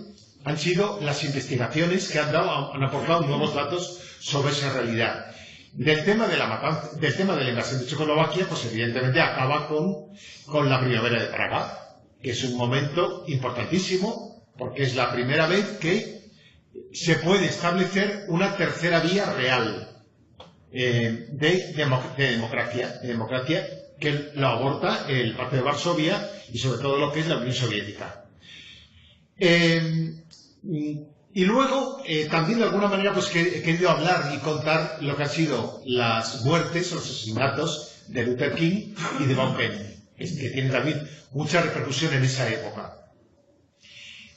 han sido las investigaciones que han aportado nuevos datos sobre esa realidad. Del tema de la invasión de Checoslovaquia, pues evidentemente acaba con la primavera de Praga, que es un momento importantísimo, porque es la primera vez que se puede establecer una tercera vía real de democracia, que lo aborda el Pacto de Varsovia y sobre todo lo que es la Unión Soviética. Y luego, también de alguna manera, pues he querido hablar y contar lo que han sido las muertes, los asesinatos de Luther King y de Von Penny, que tienen también mucha repercusión en esa época.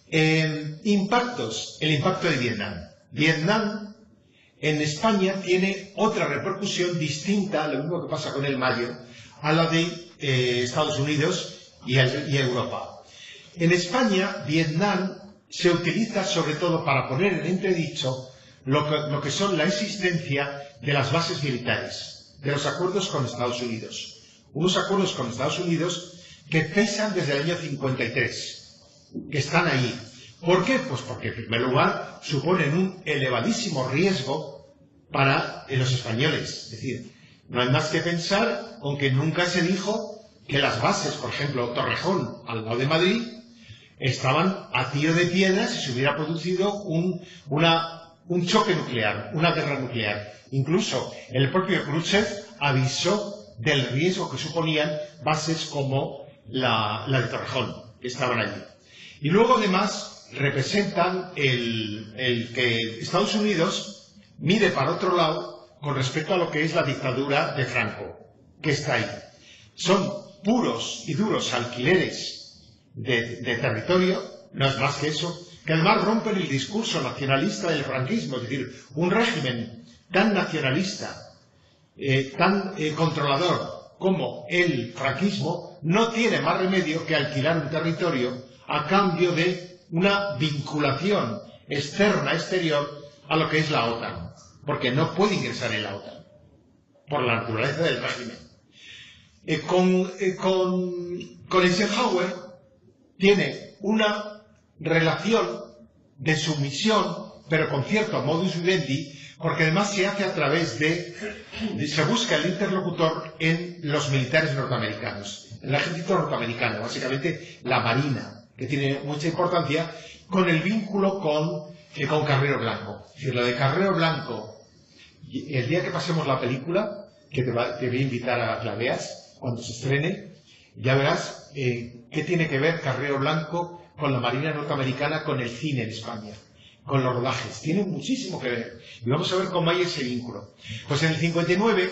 El impacto de Vietnam. Vietnam en España tiene otra repercusión distinta, lo mismo que pasa con el Mayo, a la de Estados Unidos y Europa. En España, Vietnam se utiliza sobre todo para poner en entredicho lo que son la existencia de las bases militares, de los acuerdos con Estados Unidos. Unos acuerdos con Estados Unidos que pesan desde el año 53, que están ahí. ¿Por qué? Pues porque, en primer lugar, suponen un elevadísimo riesgo para los españoles. Es decir, no hay más que pensar, aunque nunca se dijo que las bases, por ejemplo, Torrejón, al lado de Madrid, estaban a tiro de piedras y se hubiera producido un choque nuclear, una guerra nuclear. Incluso el propio Khrushchev avisó del riesgo que suponían bases como la de Torrejón, que estaban allí. Y luego, además, representan el que Estados Unidos mire para otro lado con respecto a lo que es la dictadura de Franco, que está ahí. Son puros y duros alquileres de territorio, no es más que eso, que además rompen el discurso nacionalista del franquismo, es decir, un régimen tan nacionalista, tan controlador como el franquismo, no tiene más remedio que alquilar un territorio a cambio de una vinculación externa, exterior, a lo que es la OTAN, porque no puede ingresar en la OTAN, por la naturaleza del régimen. Con Eisenhower tiene una relación de sumisión, pero con cierto modus vivendi, porque además se hace a través se busca el interlocutor en los militares norteamericanos, en el ejército norteamericano, básicamente la Marina, que tiene mucha importancia, con el vínculo con Carrero Blanco. Es decir, lo de Carrero Blanco, el día que pasemos la película, que te voy a invitar a que la veas, cuando se estrene, ya verás qué tiene que ver Carrero Blanco con la Marina norteamericana, con el cine en España, con los rodajes. Tiene muchísimo que ver. Y vamos a ver cómo hay ese vínculo. Pues en el 59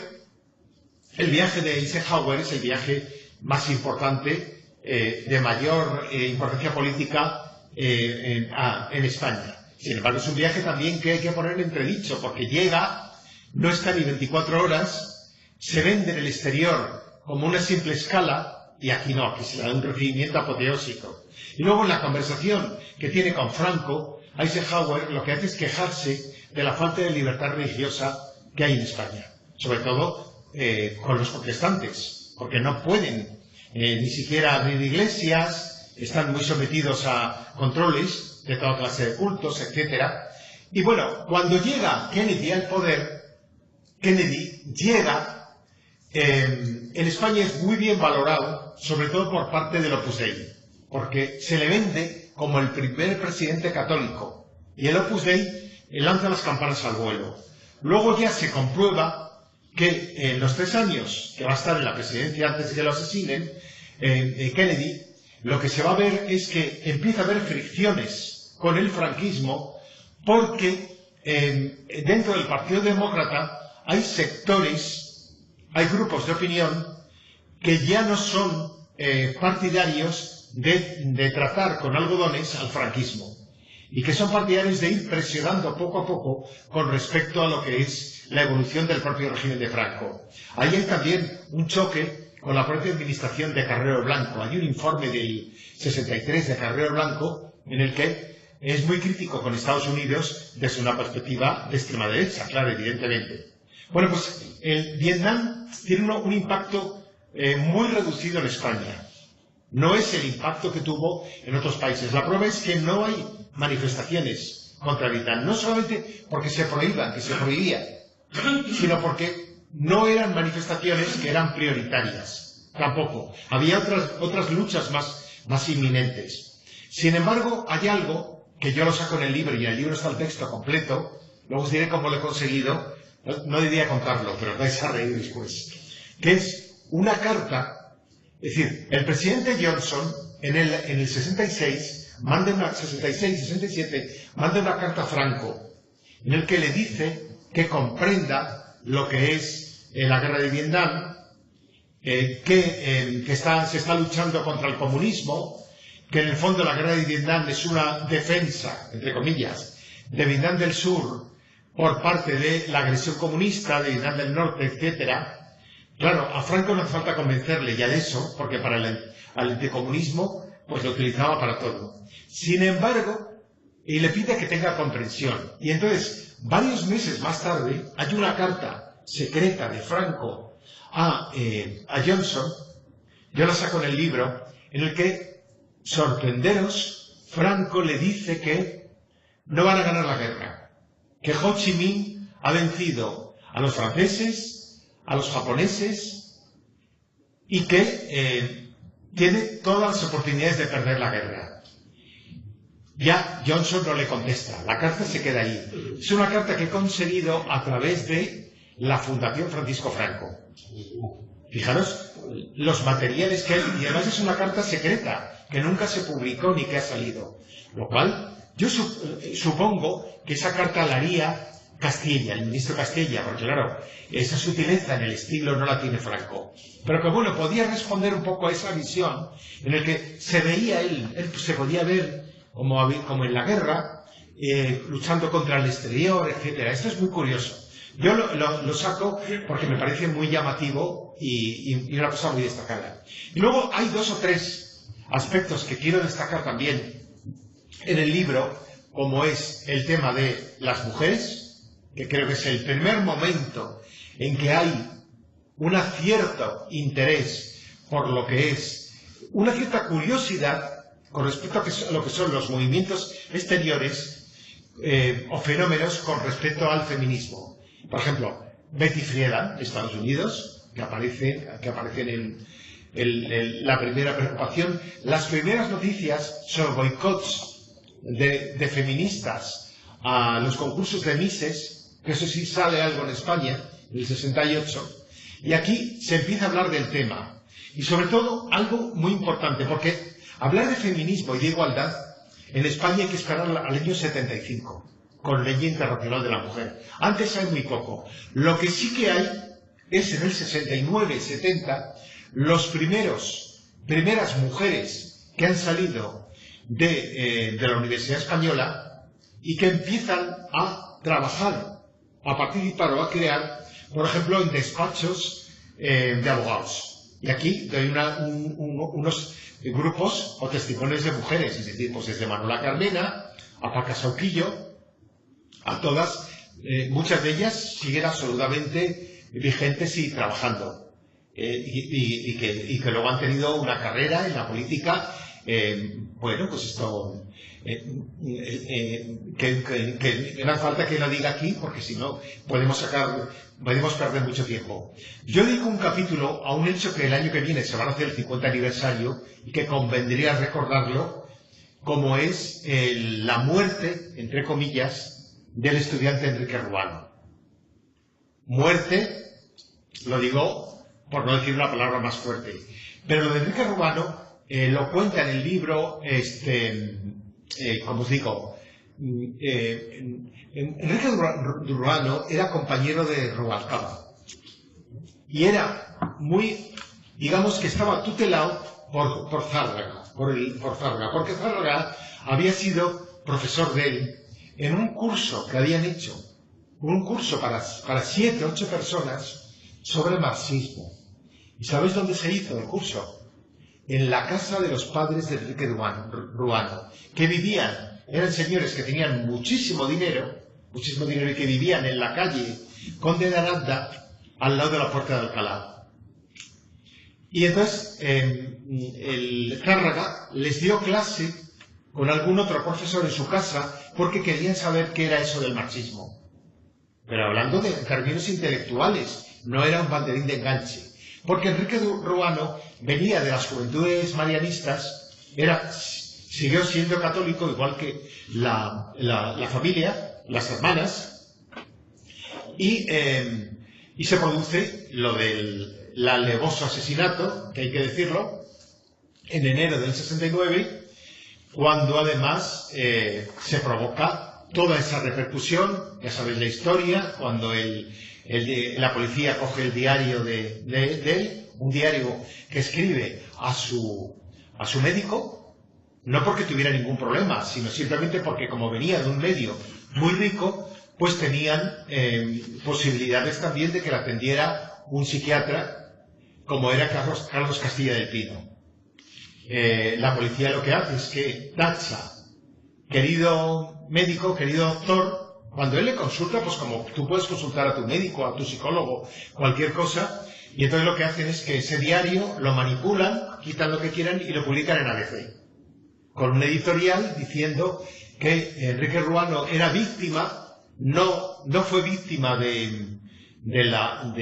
el viaje de Eisenhower es el viaje más importante, de mayor importancia política en España. Sin embargo, es un viaje también que hay que poner en entredicho, porque llega, no está ni 24 horas, se vende en el exterior como una simple escala, y aquí no, aquí se le da un recibimiento apoteósico. Y luego en la conversación que tiene con Franco, Eisenhower lo que hace es quejarse de la falta de libertad religiosa que hay en España, sobre todo con los protestantes, porque no pueden ni siquiera abrir iglesias, están muy sometidos a controles de toda clase de cultos, etc. Y bueno, cuando llega Kennedy al poder, Kennedy llega, en España es muy bien valorado, sobre todo por parte del Opus Dei, porque se le vende como el primer presidente católico, y el Opus Dei lanza las campanas al vuelo. Luego ya se comprueba que en los 3 años que va a estar en la presidencia antes de que lo asesinen, Kennedy, lo que se va a ver es que empieza a haber fricciones con el franquismo, porque dentro del Partido Demócrata hay sectores, hay grupos de opinión que ya no son partidarios de tratar con algodones al franquismo, y que son partidarios de ir presionando poco a poco con respecto a lo que es la evolución del propio régimen de Franco. Ahí hay también un choque con la propia administración de Carrero Blanco. Hay un informe del 63 de Carrero Blanco en el que es muy crítico con Estados Unidos desde una perspectiva de extrema derecha, claro, evidentemente. Bueno, pues el Vietnam tiene un impacto muy reducido en España. No es el impacto que tuvo en otros países. La prueba es que no hay manifestaciones contra Vietnam, no solamente porque se prohíban, que se prohibía, sino porque no eran manifestaciones que eran prioritarias. Tampoco. Había otras luchas más inminentes. Sin embargo, hay algo que yo lo saco en el libro, y en el libro está el texto completo, luego os diré cómo lo he conseguido, no diría contarlo, pero os vais a reír después, que es una carta. Es decir, el presidente Johnson en el 66, 67, manda una carta a Franco en el que le dice que comprenda lo que es la guerra de Vietnam, que se está luchando contra el comunismo, que en el fondo la guerra de Vietnam es una defensa, entre comillas, de Vietnam del Sur por parte de la agresión comunista, de Vietnam del Norte, etcétera. Claro, a Franco no hace falta convencerle ya de eso, porque para el anticomunismo pues lo utilizaba para todo. Sin embargo, y le pide que tenga comprensión. Y entonces, varios meses más tarde, hay una carta secreta de Franco a Johnson, yo la saco en el libro, en el que, sorprenderos, Franco le dice que no van a ganar la guerra, que Ho Chi Minh ha vencido a los franceses, a los japoneses, y que tiene todas las oportunidades de perder la guerra. Ya Johnson no le contesta, la carta se queda ahí. Es una carta que he conseguido a través de la Fundación Francisco Franco. Fijaros los materiales que hay, y además es una carta secreta, que nunca se publicó ni que ha salido. Lo cual, yo supongo que esa carta la haría Castilla, el ministro Castilla, porque claro, esa sutileza en el estilo no la tiene Franco. Pero que bueno, podía responder un poco a esa visión en el que se veía él se podía ver como en la guerra, luchando contra el exterior, etcétera. Esto es muy curioso. Yo lo saco porque me parece muy llamativo y una cosa muy destacada. Y luego hay 2 o 3 aspectos que quiero destacar también en el libro, como es el tema de las mujeres, que creo que es el primer momento en que hay un cierto interés por lo que es, una cierta curiosidad con respecto a lo que son los movimientos exteriores o fenómenos con respecto al feminismo. Por ejemplo, Betty Friedan, de Estados Unidos, que aparecen en la primera preocupación. Las primeras noticias sobre boicots de feministas a los concursos de Misses, que eso sí sale algo en España, en el 68, y aquí se empieza a hablar del tema. Y sobre todo, algo muy importante, porque hablar de feminismo y de igualdad, en España hay que esperar al año 75, con Ley Internacional de la Mujer. Antes hay muy poco. Lo que sí que hay es en el 69-70 los primeras mujeres que han salido de la Universidad Española y que empiezan a trabajar, a participar o a crear, por ejemplo, en despachos de abogados. Y aquí doy unos grupos o testimonios de mujeres, es decir, pues desde Manuela Carmena a Paca Sauquillo, a todas, muchas de ellas siguen absolutamente vigentes y trabajando. Y que luego han tenido una carrera en la política, bueno, pues esto, que no hace falta que lo diga aquí, porque si no podemos perder mucho tiempo. Yo dedico un capítulo a un hecho que el año que viene se va a hacer el 50 aniversario y que convendría recordarlo, como es la muerte, entre comillas, del estudiante Enrique Ruano. Muerte, lo digo por no decir una palabra más fuerte, pero lo de Enrique Ruano lo cuenta en el libro, como os digo, Enrique Ruano era compañero de Rubalcaba y era muy, digamos que estaba tutelado por Zárraga, porque Zárraga había sido profesor de él en un curso que habían hecho, un curso para 7 o 8 personas sobre marxismo. ¿Y sabéis dónde se hizo el curso? En la casa de los padres de Enrique Ruano, que vivían, eran señores que tenían muchísimo dinero y que vivían en la calle Conde de Aranda, al lado de la Puerta de Alcalá. Y entonces el Zárraga les dio clase con algún otro profesor en su casa porque querían saber qué era eso del marxismo. Pero hablando de términos intelectuales, no era un banderín de enganche. Porque Enrique Ruano venía de las juventudes marianistas, siguió siendo católico, igual que la familia, las hermanas, y se produce lo del alevoso asesinato, que hay que decirlo, en enero del 69, cuando además se provoca toda esa repercusión, ya sabéis la historia, cuando la policía coge el diario de él, un diario que escribe a su médico, no porque tuviera ningún problema, sino simplemente porque como venía de un medio muy rico, pues tenían posibilidades también de que la atendiera un psiquiatra, como era Carlos Castilla del Pino. La policía lo que hace es que tacha, querido médico, querido doctor, cuando él le consulta, pues como tú puedes consultar a tu médico, a tu psicólogo, cualquier cosa, y entonces lo que hacen es que ese diario lo manipulan, quitan lo que quieran y lo publican en ABC, con un editorial diciendo que Enrique Ruano era víctima, no fue víctima de la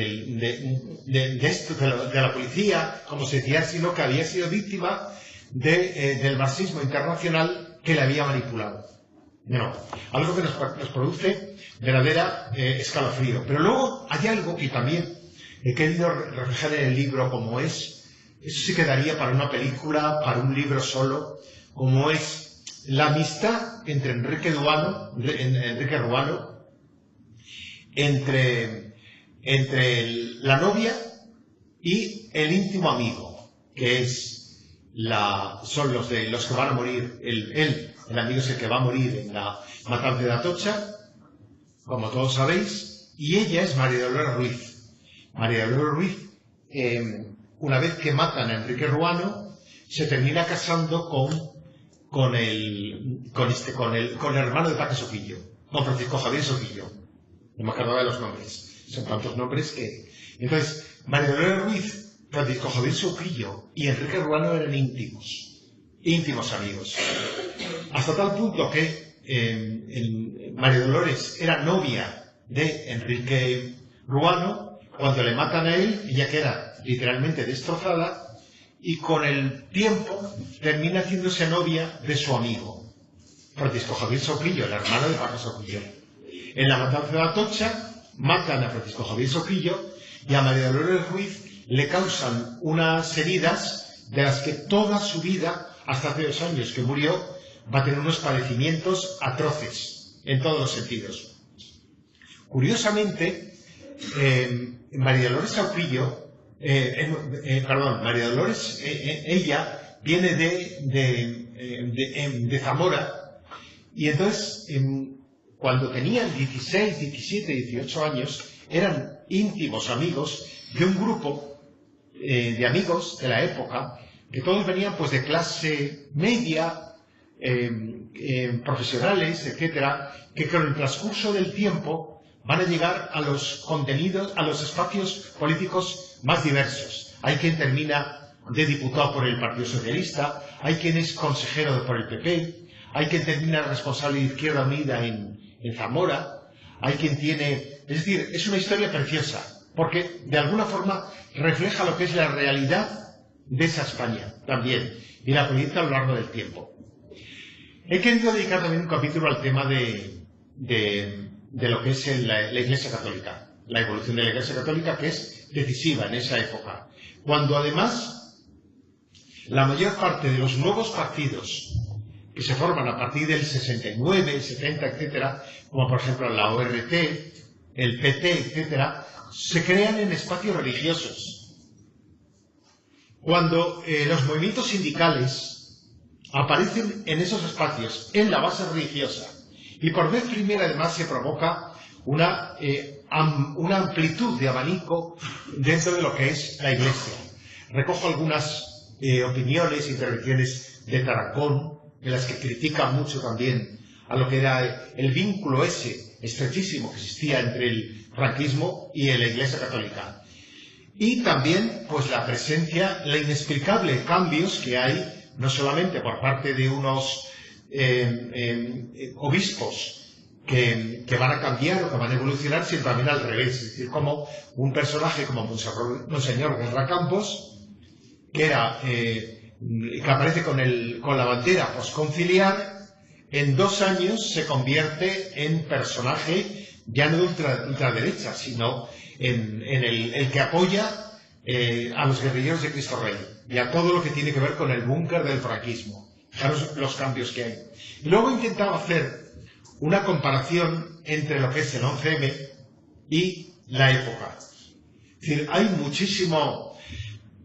policía, como se decía, sino que había sido víctima del marxismo internacional que le había manipulado. No, algo que nos produce verdadera escalofrío. Pero luego hay algo que también he querido reflejar en el libro, como es, eso sí quedaría para una película, para un libro solo, como es la amistad entre Enrique Ruano, entre la novia y el íntimo amigo, que son los que van a morir, el amigo es el que va a morir en la matanza de Atocha, como todos sabéis, y ella es María Dolores Ruiz. María Dolores Ruiz, una vez que matan a Enrique Ruano, se termina casando con el hermano de Paca Sauquillo, con Francisco Javier Sauquillo. No me acordaba de los nombres. Son tantos nombres que... Entonces, María Dolores Ruiz, Francisco Javier Sauquillo y Enrique Ruano eran íntimos amigos. Hasta tal punto que María Dolores era novia de Enrique Ruano. Cuando le matan a él, ella queda literalmente destrozada y con el tiempo termina haciéndose novia de su amigo, Francisco Javier Sauquillo, el hermano de Paca Sauquillo. En la matanza de Atocha matan a Francisco Javier Sauquillo y a María Dolores Ruiz le causan unas heridas de las que toda su vida, hasta hace 2 años que murió, va a tener unos padecimientos atroces en todos los sentidos. Curiosamente, María Dolores Saupillo, María Dolores, ella viene de Zamora, y entonces cuando tenían 16, 17, 18 años, eran íntimos amigos de un grupo de amigos de la época, que todos venían pues de clase media, profesionales, etcétera, que con el transcurso del tiempo van a llegar a los contenidos, a los espacios políticos más diversos. Hay quien termina de diputado por el Partido Socialista, hay quien es consejero por el PP, hay quien termina responsable de Izquierda Unida en Zamora, hay quien tiene... Es decir, es una historia preciosa, porque de alguna forma refleja lo que es la realidad de esa España también, y la proyecta a lo largo del tiempo. He querido dedicar también un capítulo al tema de lo que es la Iglesia Católica, la evolución de la Iglesia Católica, que es decisiva en esa época, cuando además la mayor parte de los nuevos partidos que se forman a partir del 69, el 70, etcétera, como por ejemplo la ORT, el PT, etcétera, se crean en espacios religiosos. Cuando los movimientos sindicales aparecen en esos espacios, en la base religiosa, y por vez primera además se provoca una amplitud de abanico dentro de lo que es la Iglesia. Recojo algunas opiniones, intervenciones de Tarancón, en las que critica mucho también a lo que era el vínculo ese estrechísimo que existía entre el franquismo y la Iglesia Católica. Y también pues la presencia, la inexplicable cambios que hay, no solamente por parte de unos obispos que van a cambiar o que van a evolucionar, sino también al revés. Es decir, como un personaje como Monseñor Guerra Campos, que aparece con la bandera posconciliar, en 2 años se convierte en personaje ya no de ultraderecha, sino en el que apoya a los guerrilleros de Cristo Rey y a todo lo que tiene que ver con el búnker del franquismo. Fijaros los cambios que hay. Y luego he intentado hacer una comparación entre lo que es el 11M y la época. Es decir, hay muchísimo...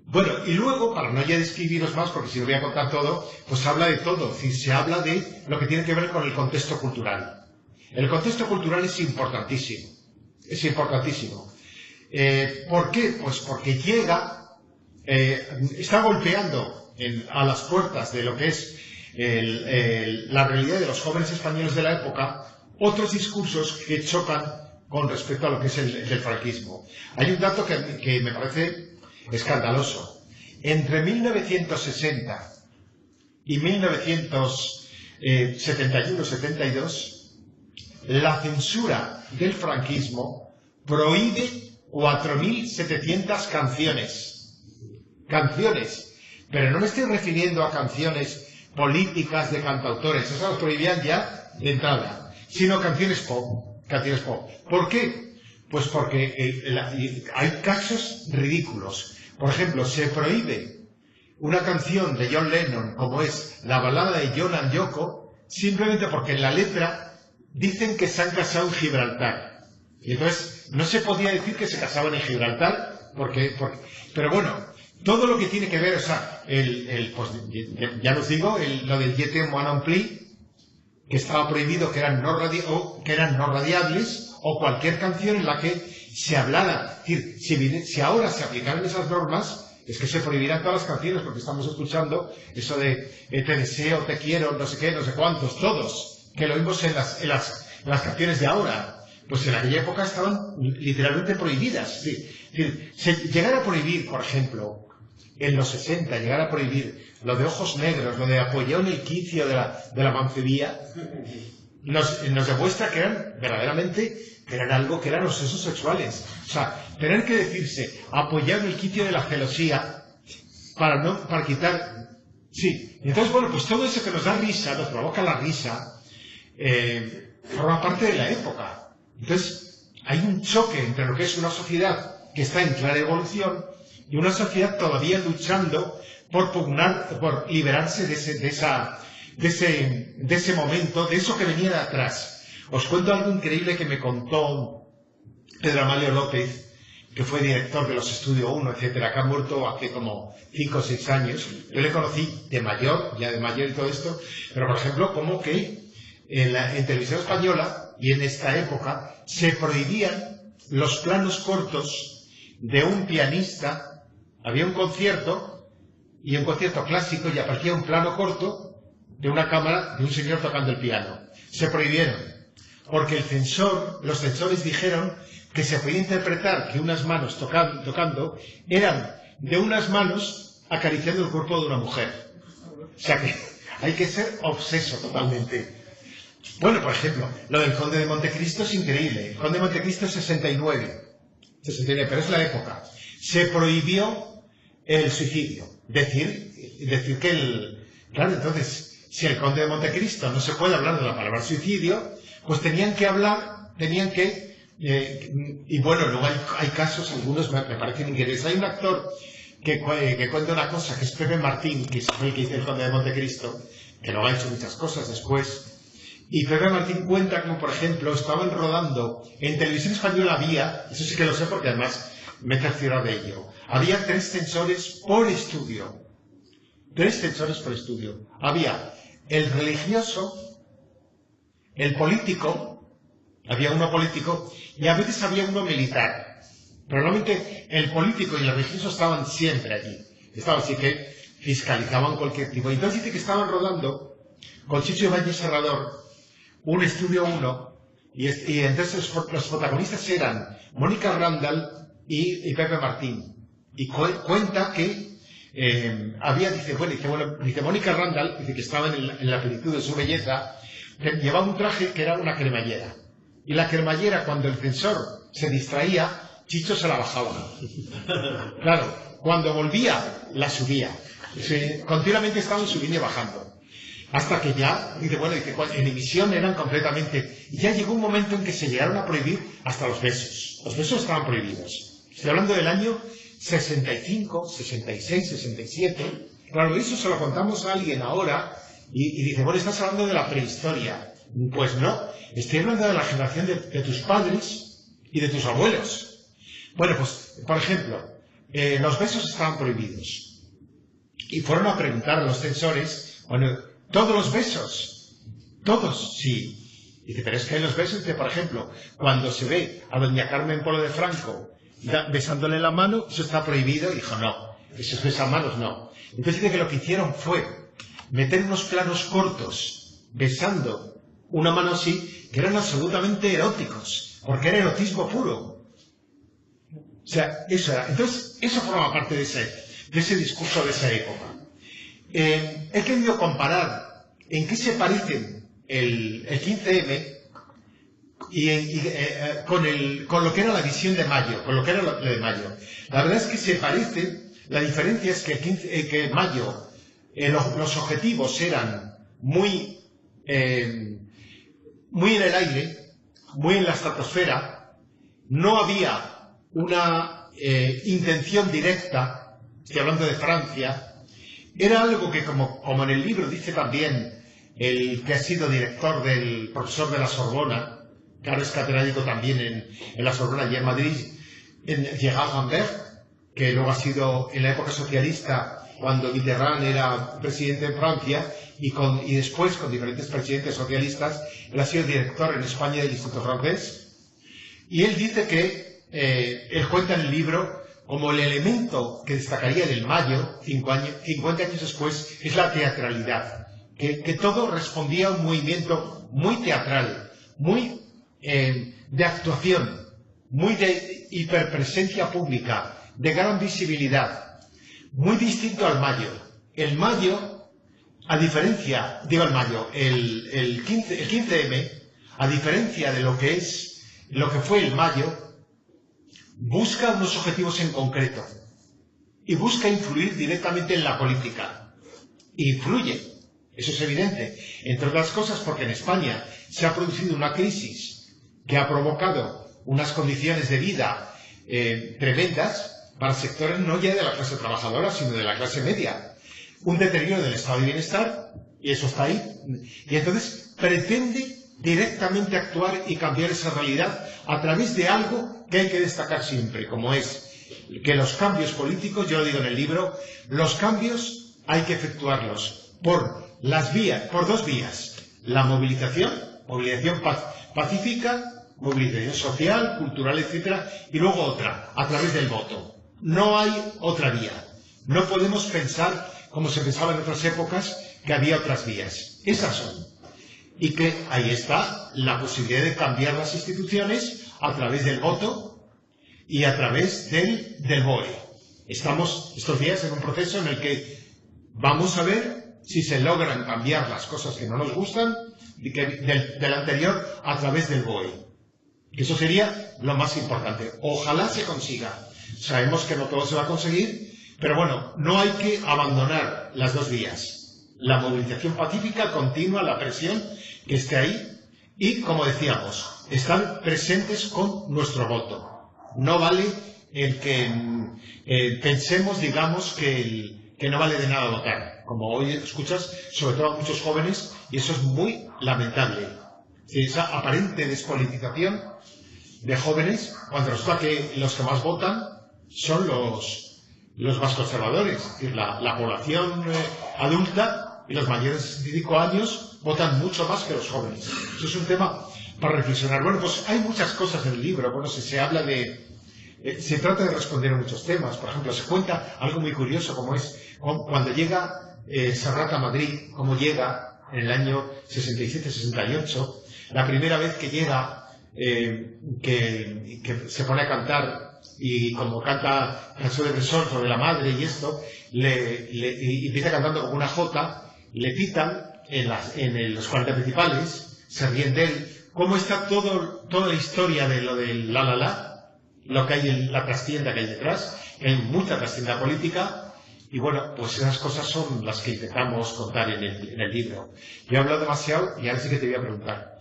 Bueno, y luego, para no ya describiros más, porque si os voy a contar todo, pues habla de todo. Es decir, se habla de lo que tiene que ver con el contexto cultural. El contexto cultural es importantísimo. Es importantísimo. ¿Por qué? Pues porque llega, está golpeando a las puertas de lo que es la realidad de los jóvenes españoles de la época, otros discursos que chocan con respecto a lo que es el del franquismo. Hay un dato que me parece escandaloso. Entre 1960 y 1971-72, la censura del franquismo prohíbe 4.700 canciones. Canciones. Pero no me estoy refiriendo a canciones políticas de cantautores, eso lo prohibían ya de entrada, sino canciones pop. Canciones pop. ¿Por qué? Pues porque hay casos ridículos. Por ejemplo, se prohíbe una canción de John Lennon, como es la balada de John and Yoko, simplemente porque en la letra dicen que se han casado en Gibraltar. Y entonces no se podía decir que se casaban en Gibraltar, pero bueno, todo lo que tiene que ver, o sea, pues, ya os digo, lo del Je t'aime moi non plus, que estaba prohibido, que eran no radiables, o cualquier canción en la que se hablara. Es decir, si ahora se aplicaran esas normas, es que se prohibirán todas las canciones, porque estamos escuchando eso de te deseo, te quiero, no sé qué, no sé cuántos, todos, que lo vimos en las canciones de ahora. Pues en aquella época estaban literalmente prohibidas. Es decir, llegar a prohibir, por ejemplo, en los 60, llegar a prohibir lo de ojos negros, lo de apoyado en el quicio de la mancebía, nos demuestra que eran verdaderamente, que eran algo que eran obsesos sexuales. O sea, tener que decirse apoyado en el quicio de la celosía para quitar... Sí, entonces bueno, pues todo eso que nos da risa, nos provoca la risa, forma parte de la época. Entonces, hay un choque entre lo que es una sociedad que está en clara evolución y una sociedad todavía luchando por pugnar, por liberarse de ese momento, de eso que venía de atrás. Os cuento algo increíble que me contó Pedro Amalio López, que fue director de los Estudio 1, etcétera, que ha muerto hace como 5 o 6 años. Yo le conocí de mayor, ya de mayor y todo esto, pero por ejemplo, como que en televisión española y en esta época se prohibían los planos cortos de un pianista. Había un concierto, y un concierto clásico, y aparecía un plano corto de una cámara de un señor tocando el piano. Se prohibieron, porque los censores dijeron que se podía interpretar que unas manos tocando eran de unas manos acariciando el cuerpo de una mujer. O sea que hay que ser obseso totalmente. Bueno, por ejemplo, lo del Conde de Montecristo es increíble. El Conde de Montecristo es 69, pero es la época. Se prohibió el suicidio. Decir que Claro, entonces, si el Conde de Montecristo no se puede hablar de la palabra suicidio, pues tenían que y bueno, luego hay casos, algunos me parecen increíbles. Hay un actor que cuenta una cosa, que es Pepe Martín, que fue el que hizo el Conde de Montecristo, que luego ha hecho muchas cosas después. Y Pepe Martín cuenta como, por ejemplo, estaban rodando, en televisión española había, eso sí que lo sé porque además me he cerciorado de ello, había 3 censores por estudio. 3 censores por estudio. Había el religioso, el político, había uno político, y a veces había uno militar. Pero normalmente el político y el religioso estaban siempre allí. Estaban así que fiscalizaban cualquier tipo. Y entonces dice que estaban rodando con Chicho Valle Serrador un Estudio 1, y entonces los protagonistas eran Mónica Randall y Pepe Martín. Y cuenta que dice Mónica Randall, dice que estaba en la plenitud de su belleza, que llevaba un traje que era una cremallera. Y la cremallera, cuando el censor se distraía, Chicho se la bajaba. Claro, cuando volvía, la subía. Continuamente estaban subiendo y bajando. Hasta que ya, en emisión eran completamente... Y ya llegó un momento en que se llegaron a prohibir hasta los besos. Los besos estaban prohibidos. Estoy hablando del año 65, 66, 67. Claro, eso se lo contamos a alguien ahora y dice, bueno, estás hablando de la prehistoria. Pues no, estoy hablando de la generación de tus padres y de tus abuelos. Bueno, pues, por ejemplo, los besos estaban prohibidos. Y fueron a preguntar a los censores, bueno, ¿todos los besos? ¿Todos? Sí. Dice, pero es que en los besos, por ejemplo, cuando se ve a doña Carmen Polo de Franco besándole la mano, eso está prohibido. Y dijo, no, esos besamanos no. Entonces dice que lo que hicieron fue meter unos planos cortos besando una mano así, que eran absolutamente eróticos, porque era erotismo puro. O sea, eso era. Entonces, eso forma parte de ese discurso de esa época. He querido comparar en qué se parecen el 15M con lo que era la visión de Mayo, con lo que era lo de Mayo. La verdad es que se parecen. La diferencia es que Mayo, los objetivos eran muy en el aire, muy en la estratosfera. No había una intención directa. Estoy hablando de Francia. Era algo que, como en el libro dice también el que ha sido profesor de la Sorbona, que ahora es catedrático también en la Sorbona y en Madrid, en Gerard Rambert, que luego ha sido en la época socialista, cuando Mitterrand era presidente en Francia, y después con diferentes presidentes socialistas, él ha sido director en España del Instituto Francés. Y él dice que, él cuenta en el libro, como el elemento que destacaría del Mayo, 50 años después, es la teatralidad. Que todo respondía a un movimiento muy teatral, muy de actuación, muy de hiperpresencia pública, de gran visibilidad, muy distinto al Mayo. El Mayo, a diferencia, el 15M, a diferencia de lo que fue el Mayo, busca unos objetivos en concreto y busca influir directamente en la política. Influye, eso es evidente, entre otras cosas porque en España se ha producido una crisis que ha provocado unas condiciones de vida tremendas para sectores no ya de la clase trabajadora, sino de la clase media. Un deterioro del estado de bienestar, y eso está ahí. Y entonces pretende directamente actuar y cambiar esa realidad a través de algo que hay que destacar siempre, como es que los cambios políticos, yo lo digo en el libro, los cambios hay que efectuarlos por dos vías: la movilización pacífica, movilización social, cultural, etcétera, y luego otra, a través del voto. No hay otra vía. No podemos pensar, como se pensaba en otras épocas, que había otras vías. Esas son. Y que ahí está la posibilidad de cambiar las instituciones a través del voto y a través del BOE. Estamos estos días en un proceso en el que vamos a ver si se logran cambiar las cosas que no nos gustan del anterior a través del BOE. Eso sería lo más importante. Ojalá se consiga. Sabemos que no todo se va a conseguir, pero bueno, no hay que abandonar las dos vías. La movilización pacífica continua, la presión que esté ahí y, como decíamos, estar presentes con nuestro voto. No vale el que pensemos, digamos, que no vale de nada votar. Como hoy escuchas, sobre todo a muchos jóvenes, y eso es muy lamentable. Esa aparente despolitización de jóvenes, cuando resulta que los que más votan son los más conservadores. Es decir, la población adulta y los mayores de 65 años votan mucho más que los jóvenes. Eso es un tema para reflexionar. Bueno, pues hay muchas cosas en el libro. Bueno, se habla de... se trata de responder a muchos temas. Por ejemplo, se cuenta algo muy curioso, como es cuando llega Serrat a Madrid, cómo llega en el año 67-68, la primera vez que llega, que se pone a cantar, y como canta Canción de Bressol sobre la madre y esto, y empieza cantando como una jota, le pitan en los 40 principales, se ríen de él. ¿Cómo está toda la historia de lo del la, lo que hay la trastienda que hay detrás? Hay mucha trastienda política, y bueno, pues esas cosas son las que intentamos contar en el libro. Yo he hablado demasiado y ahora sí que te voy a preguntar.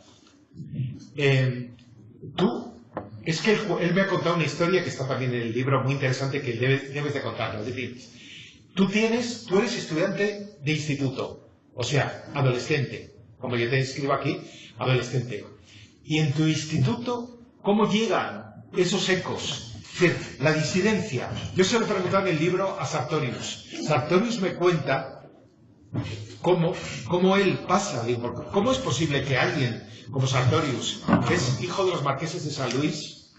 Es que él me ha contado una historia que está también en el libro, muy interesante, que debes de contarlo. Es decir, tú eres estudiante de instituto, o sea, adolescente, como yo te escribo aquí, adolescente. Y en tu instituto, ¿cómo llegan esos ecos? Es decir, la disidencia. Yo se lo he preguntado en el libro a Sartorius. Sartorius me cuenta cómo él pasa. Digo, ¿cómo es posible que alguien como Sartorius, que es hijo de los marqueses de San Luis,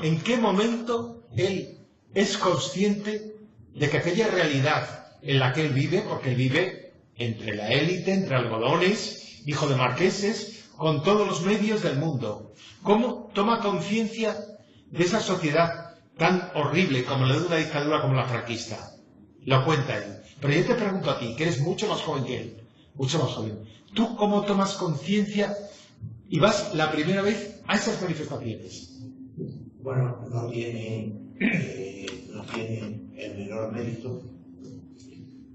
en qué momento él es consciente de que aquella realidad en la que él vive, porque él vive entre la élite, entre algodones, hijo de marqueses, con todos los medios del mundo, cómo toma conciencia de esa sociedad tan horrible como la de una dictadura como la franquista? Lo cuenta él. Pero yo te pregunto a ti, que eres mucho más joven que él, mucho más joven, ¿tú cómo tomas conciencia y vas la primera vez a esas manifestaciones? Bueno, no tiene el menor mérito,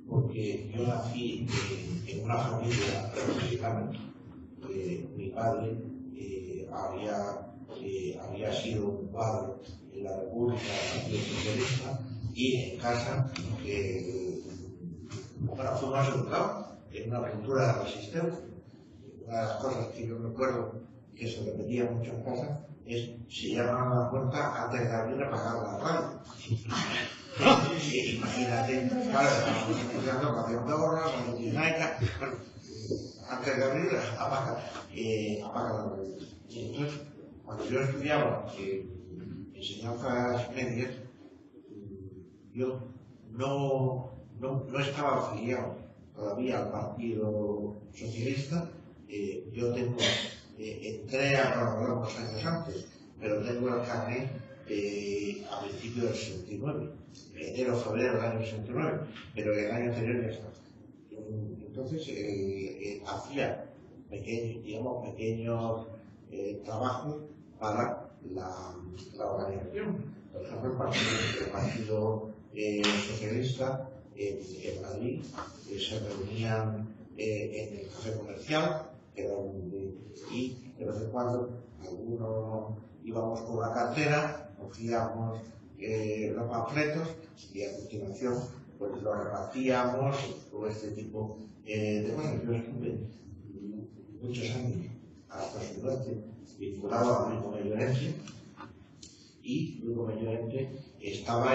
porque yo nací en una familia republicana. Mi padre había sido un cuadro en la República Socialista, y en casa fue más educado en una cultura de resistencia. Una de las cosas que yo recuerdo que se repetía mucho en casa es: si llaman a la puerta, antes de abrir, apagar la radio. Imagínate, claro, estamos escuchando canción de horas, antes de abrir, apaga la radio. Y entonces, cuando yo estudiaba enseñanzas medias, yo no estaba afiliado todavía al Partido Socialista. Yo entré a unos años antes, pero tengo el carnet a principios del 69, enero, febrero del año 69, pero el año anterior ya está. Entonces hacía pequeños trabajos para la organización. Por ejemplo, el Partido Socialista en Madrid se reunían en el café comercial, y de vez en cuando algunos íbamos con la cartera, cogíamos los panfletos y a continuación pues los repartíamos, todo este tipo de cosas. Yo estuve muchos años hasta su muerte, vinculado al Grupo Mellorense, y Grupo Mellorense estaba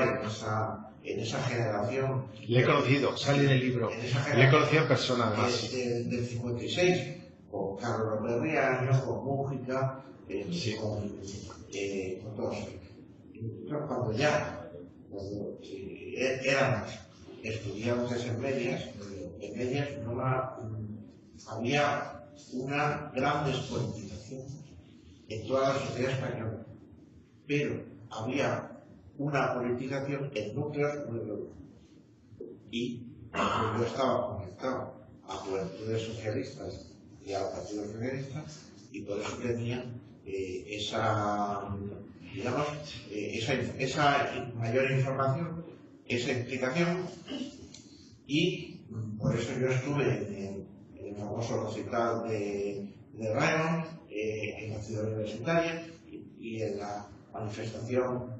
en esa generación. Le he conocido, sale en el libro. Le he conocido en persona, además. Del 56, con Carlos López Riaño, con Mújica, con todos. Entonces, cuando ya éramos estudiantes en medias había una gran despolitización en toda la sociedad española, pero había una politización en núcleos muy reducidos. Y yo estaba conectado a Juventudes Socialistas y al Partido Socialista, y por eso tenía esa mayor información, esa implicación, y por eso yo estuve en el famoso recital de Raymond, en la ciudad universitaria, y en la manifestación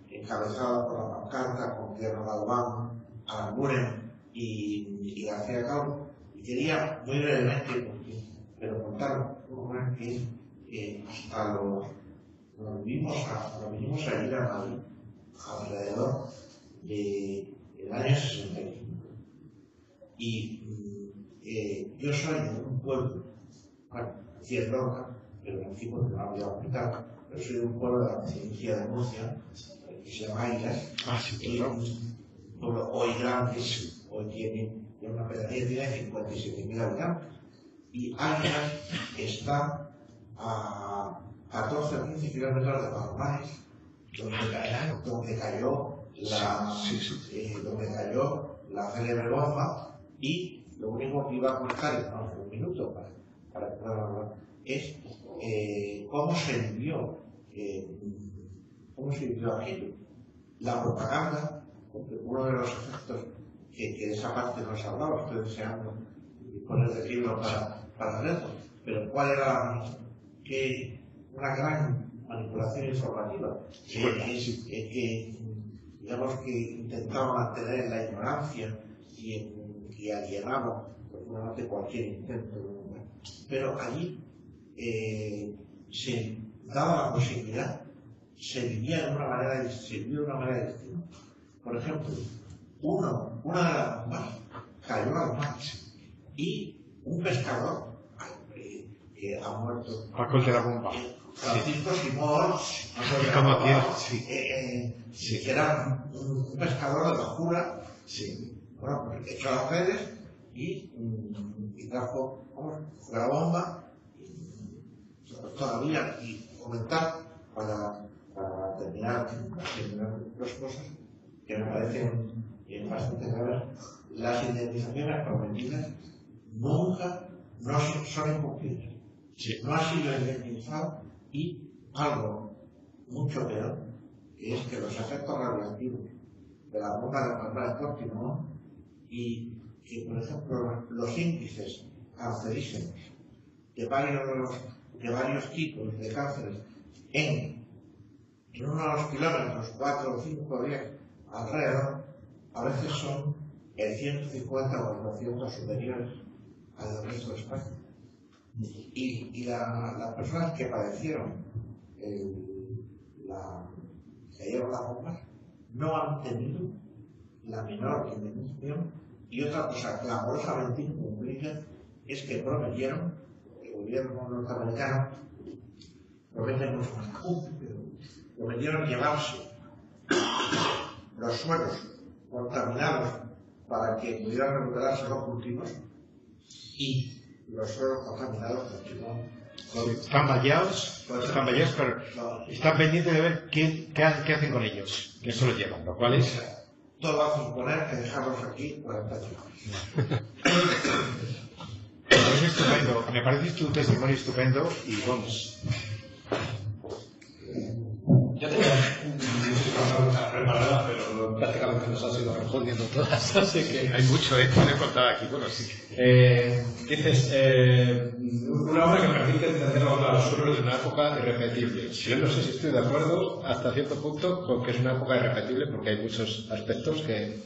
encabezada por la pancarta con Guillermo Galván, Aranguren y García Calvo. Y quería muy brevemente, pero contar cómo es que hasta nos vinimos a ir a Madrid alrededor del año 65. Y yo soy de un pueblo, bueno, aquí es Lorca, pero nací porque no había hospital, pero soy de un pueblo de la provincia de Murcia, que se llama Airas, un pueblo hoy grande, hoy tiene una pedanía, tiene 57.000 habitantes, y Airas está a 14 o 15 kilómetros de Palomares, donde cayó la célebre bomba, y lo único que iba a contar en un minuto para poder hablar es cómo se vivió aquello. La propaganda, porque uno de los efectos que de esa parte no se hablaba, estoy deseando poner el libro para verlo, pero ¿cuál era una gran manipulación informativa? Que digamos que intentaba mantener la ignorancia y alienaba profundamente cualquier intento. Pero allí se daba la posibilidad, se vivía de una manera distinta. Por ejemplo, una de las bombas cayó al mar y un pescador que ha muerto, Paco el de la bomba, Francisco Simón, que era un pescador de la Jura, bueno, pues echó las redes y trajo la bomba. Todavía, y comentar para terminar dos cosas que me parecen bastante graves. Las indemnizaciones prometidas nunca no son incumplidas. No ha sido indemnizado, y algo mucho peor, que es que los efectos radiactivos de la bomba de Palma de Portimón, y que, por ejemplo, los índices cancerígenos de varios tipos de cánceres en unos kilómetros, 4 o 5 o 10 alrededor, a veces son el 150 o el 200 superiores al resto de España. Y las personas que padecieron la bomba no han tenido la menor indemnización. Y otra cosa clamorosamente incumplida es que prometieron, el gobierno norteamericano prometieron llevarse los suelos contaminados para que pudieran recuperarse los cultivos, y los suelos contaminados continúan. Están vallados, pero están pendientes de ver qué hacen con ellos, que eso lo llevan, lo cual es... Todo va a suponer que dejarlos aquí 40 años. Es estupendo, me parece tu testimonio estupendo, y vamos. Yo tenía muchísimas preguntas preparadas, pero prácticamente nos has ido respondiendo todas, así que... Hay mucho, puede contar aquí, bueno, sí. Dices, una obra que permite entender los suelos de una época irrepetible. Yo no sé si estoy de acuerdo hasta cierto punto con que es una época irrepetible, porque hay muchos aspectos que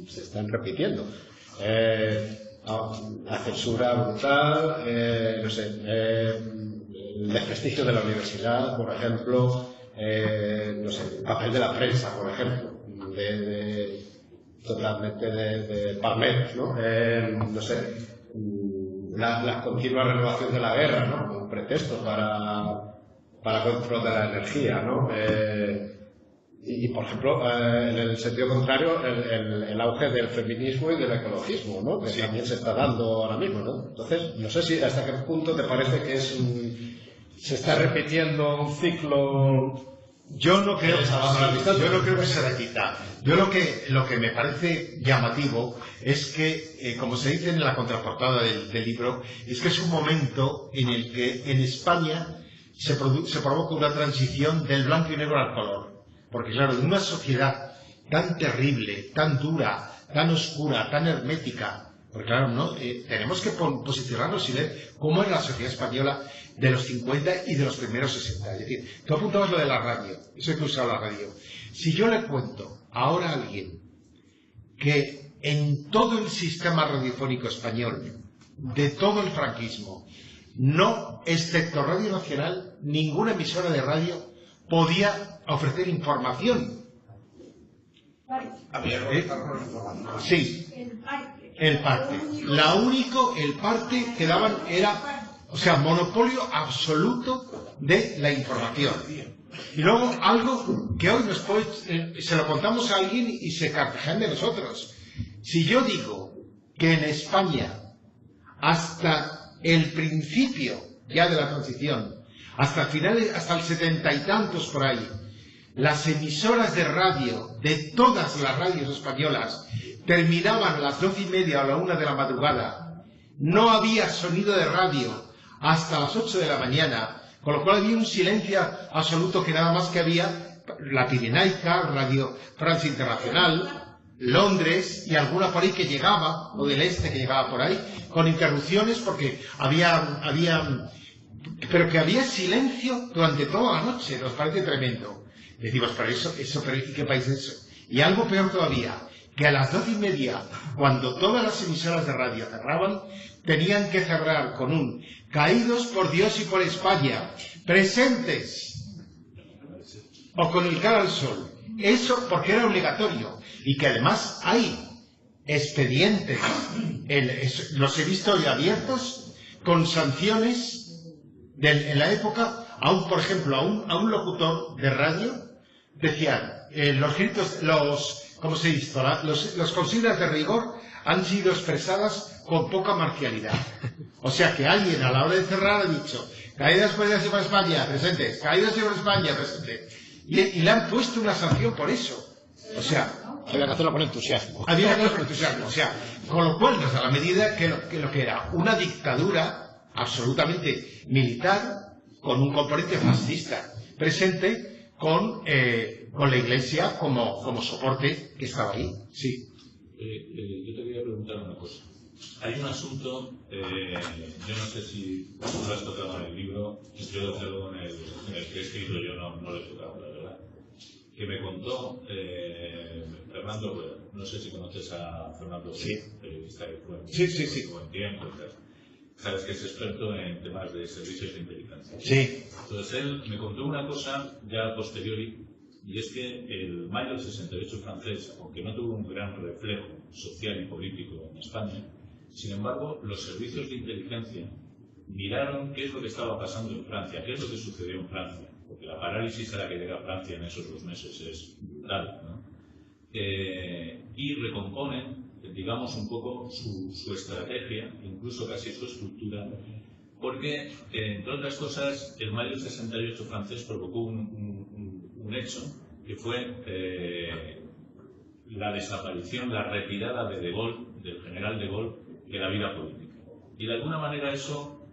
se están repitiendo. la censura brutal, no sé, el desprestigio de la universidad, por ejemplo, no sé, el papel de la prensa, por ejemplo, totalmente de palmeros, ¿no? No sé, la continua renovación de la guerra, ¿no? Como un pretexto para control de la energía, ¿no? Y por ejemplo, en el sentido contrario, el auge del feminismo y del ecologismo, ¿no? Que también se está dando ahora mismo, ¿no? Entonces, no sé si hasta qué punto te parece que se está repitiendo un ciclo. Yo no creo que se repita. Yo lo que me parece llamativo es que, como se dice en la contraportada del libro, es que es un momento en el que en España se provoca una transición del blanco y negro al color. Porque claro, en una sociedad tan terrible, tan dura, tan oscura, tan hermética, porque claro, ¿no? Tenemos que posicionarnos y ver cómo es la sociedad española de los 50 y de los primeros 60. Es decir, tú apuntabas lo de la radio, eso hay que usar la radio. Si yo le cuento ahora a alguien que en todo el sistema radiofónico español, de todo el franquismo, no, excepto Radio Nacional, ninguna emisora de radio podía ofrecer información. Sí, el parte. El parte que daban era, o sea, monopolio absoluto de la información. Y luego algo que hoy se lo contamos a alguien y se carcajean de nosotros. Si yo digo que en España, hasta el principio ya de la transición, hasta finales, hasta el 70 y tantos por ahí, las emisoras de radio de todas las radios españolas terminaban a las 12:30 o a la 1 de la madrugada. No había sonido de radio hasta las 8 de la mañana, con lo cual había un silencio absoluto, que nada más que había la Pirenaica, Radio Francia Internacional, Londres y alguna por ahí que llegaba, o del este que llegaba por ahí, con interrupciones porque pero que había silencio durante toda la noche. Nos parece tremendo. Decimos, pero ¿y qué país es eso? Y algo peor todavía, que a las 12:30, cuando todas las emisoras de radio cerraban, tenían que cerrar con un "caídos por Dios y por España, presentes", o con el cara al sol. Eso porque era obligatorio. Y que además hay expedientes, los he visto ya abiertos, con sanciones en la época, por ejemplo, a un locutor de radio, decían, los gritos, ¿cómo se dice? Los consignas de rigor han sido expresadas con poca marcialidad. O sea que alguien a la hora de cerrar ha dicho, "caídas por Dios y por España, presentes, caídas por España, presentes". Y le han puesto una sanción por eso. O sea, había que hacerlo con entusiasmo. O sea, con lo cual nos da la medida que lo que era una dictadura absolutamente militar, con un componente fascista presente, con la Iglesia como soporte que estaba ahí. Sí. Yo te quería preguntar una cosa. Hay un asunto, yo no sé si tú lo has tocado en el libro, yo desde luego en el que he escrito yo no lo he tocado, la verdad, que me contó Fernando Rueda. No sé si conoces a Fernando Rueda, sí, periodista que fue sí. Buen Tiempo y tal. Sabes que es experto en temas de servicios de inteligencia. Sí. Entonces él me contó una cosa ya a posteriori, y es que el mayo del 68 francés, aunque no tuvo un gran reflejo social y político en España, sin embargo, los servicios de inteligencia miraron qué es lo que estaba pasando en Francia, qué es lo que sucedió en Francia, porque la parálisis a la que llega Francia en esos 2 meses es brutal, ¿no? Y recomponen, digamos, un poco su estrategia, incluso casi su estructura, porque, entre otras cosas, el mayo del 68 francés provocó un hecho que fue la desaparición, la retirada de Gaulle, del general de Gaulle, de la vida política. Y de alguna manera eso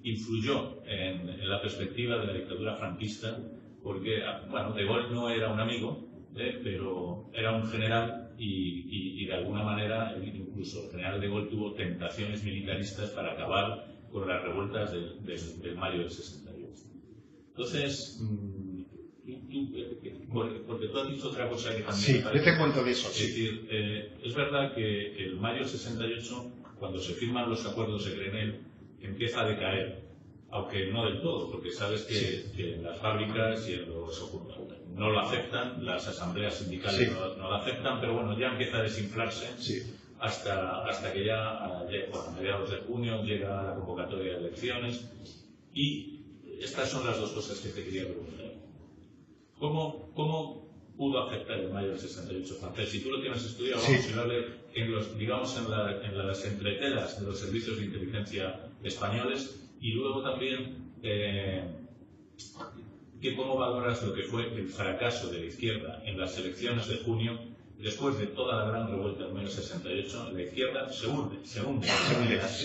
influyó en la perspectiva de la dictadura franquista, porque, bueno, de Gaulle no era un amigo, pero era un general y de alguna manera incluso el general de Gaulle tuvo tentaciones militaristas para acabar con las revueltas del mayo del 68. Entonces, porque tú has dicho otra cosa que también... Sí, yo te cuento de eso. Es decir, es verdad que el mayo del 68 cuando se firman los acuerdos de Grenelle, empieza a decaer, aunque no del todo, porque sabes que en las fábricas y en los no lo aceptan, las asambleas sindicales no lo aceptan, pero bueno, ya empieza a desinflarse hasta que ya a mediados de junio llega la convocatoria de elecciones. Y estas son las dos cosas que te quería preguntar. ¿Cómo pudo afectar el mayo del 68 francés? Si tú lo tienes estudiado, vamos a hablarle en las entretelas de los servicios de inteligencia españoles, y luego también cómo valoras lo que fue el fracaso de la izquierda en las elecciones de junio. Después de toda la gran revuelta del mayo 68, la izquierda se hunde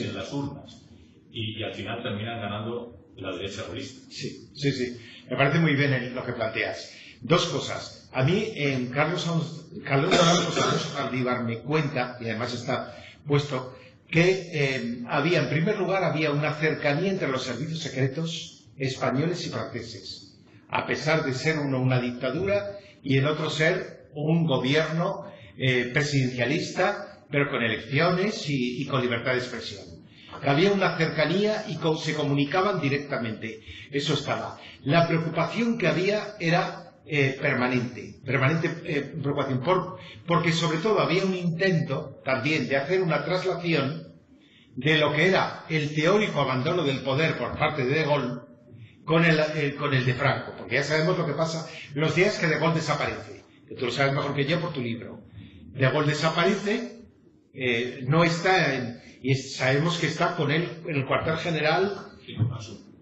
en las urnas y al final terminan ganando la derecha golista. Sí. Me parece muy bien lo que planteas. Dos cosas. A mí, Carlos Saldívar me cuenta, y además está puesto, que en primer lugar, había una cercanía entre los servicios secretos españoles y franceses, a pesar de ser uno una dictadura y el otro ser un gobierno presidencialista, pero con elecciones y con libertad de expresión. Había una cercanía y se comunicaban directamente. Eso estaba. La preocupación que había era permanente preocupación, porque sobre todo había un intento también de hacer una traslación de lo que era el teórico abandono del poder por parte de Gaulle con el de Franco, porque ya sabemos lo que pasa los días que de Gaulle desaparece, que tú lo sabes mejor que yo por tu libro. De Gaulle desaparece, no está y sabemos que está con él en el cuartel general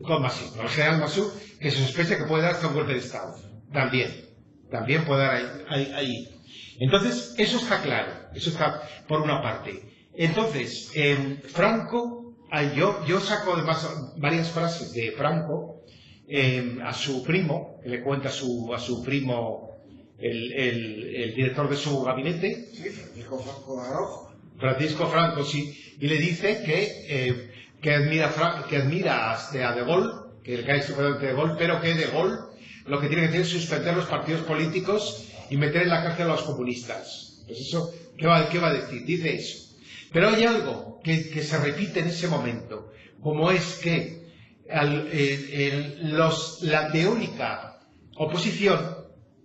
con el general Massu, que se sospecha que puede dar hasta un golpe de Estado. También puede dar ahí. Entonces, eso está claro, eso está por una parte. Entonces, Franco, yo saco además varias frases de Franco a su primo, que le cuenta a su primo, el director de su gabinete, Francisco Franco, sí, y le dice que admira hasta a De Gaulle, que le cae estupendamente De Gaulle, pero que De Gaulle lo que tiene que hacer es suspender los partidos políticos y meter en la cárcel a los comunistas. Pues eso, ¿qué va a decir? Dice eso. Pero hay algo que se repite en ese momento, como es que la teórica oposición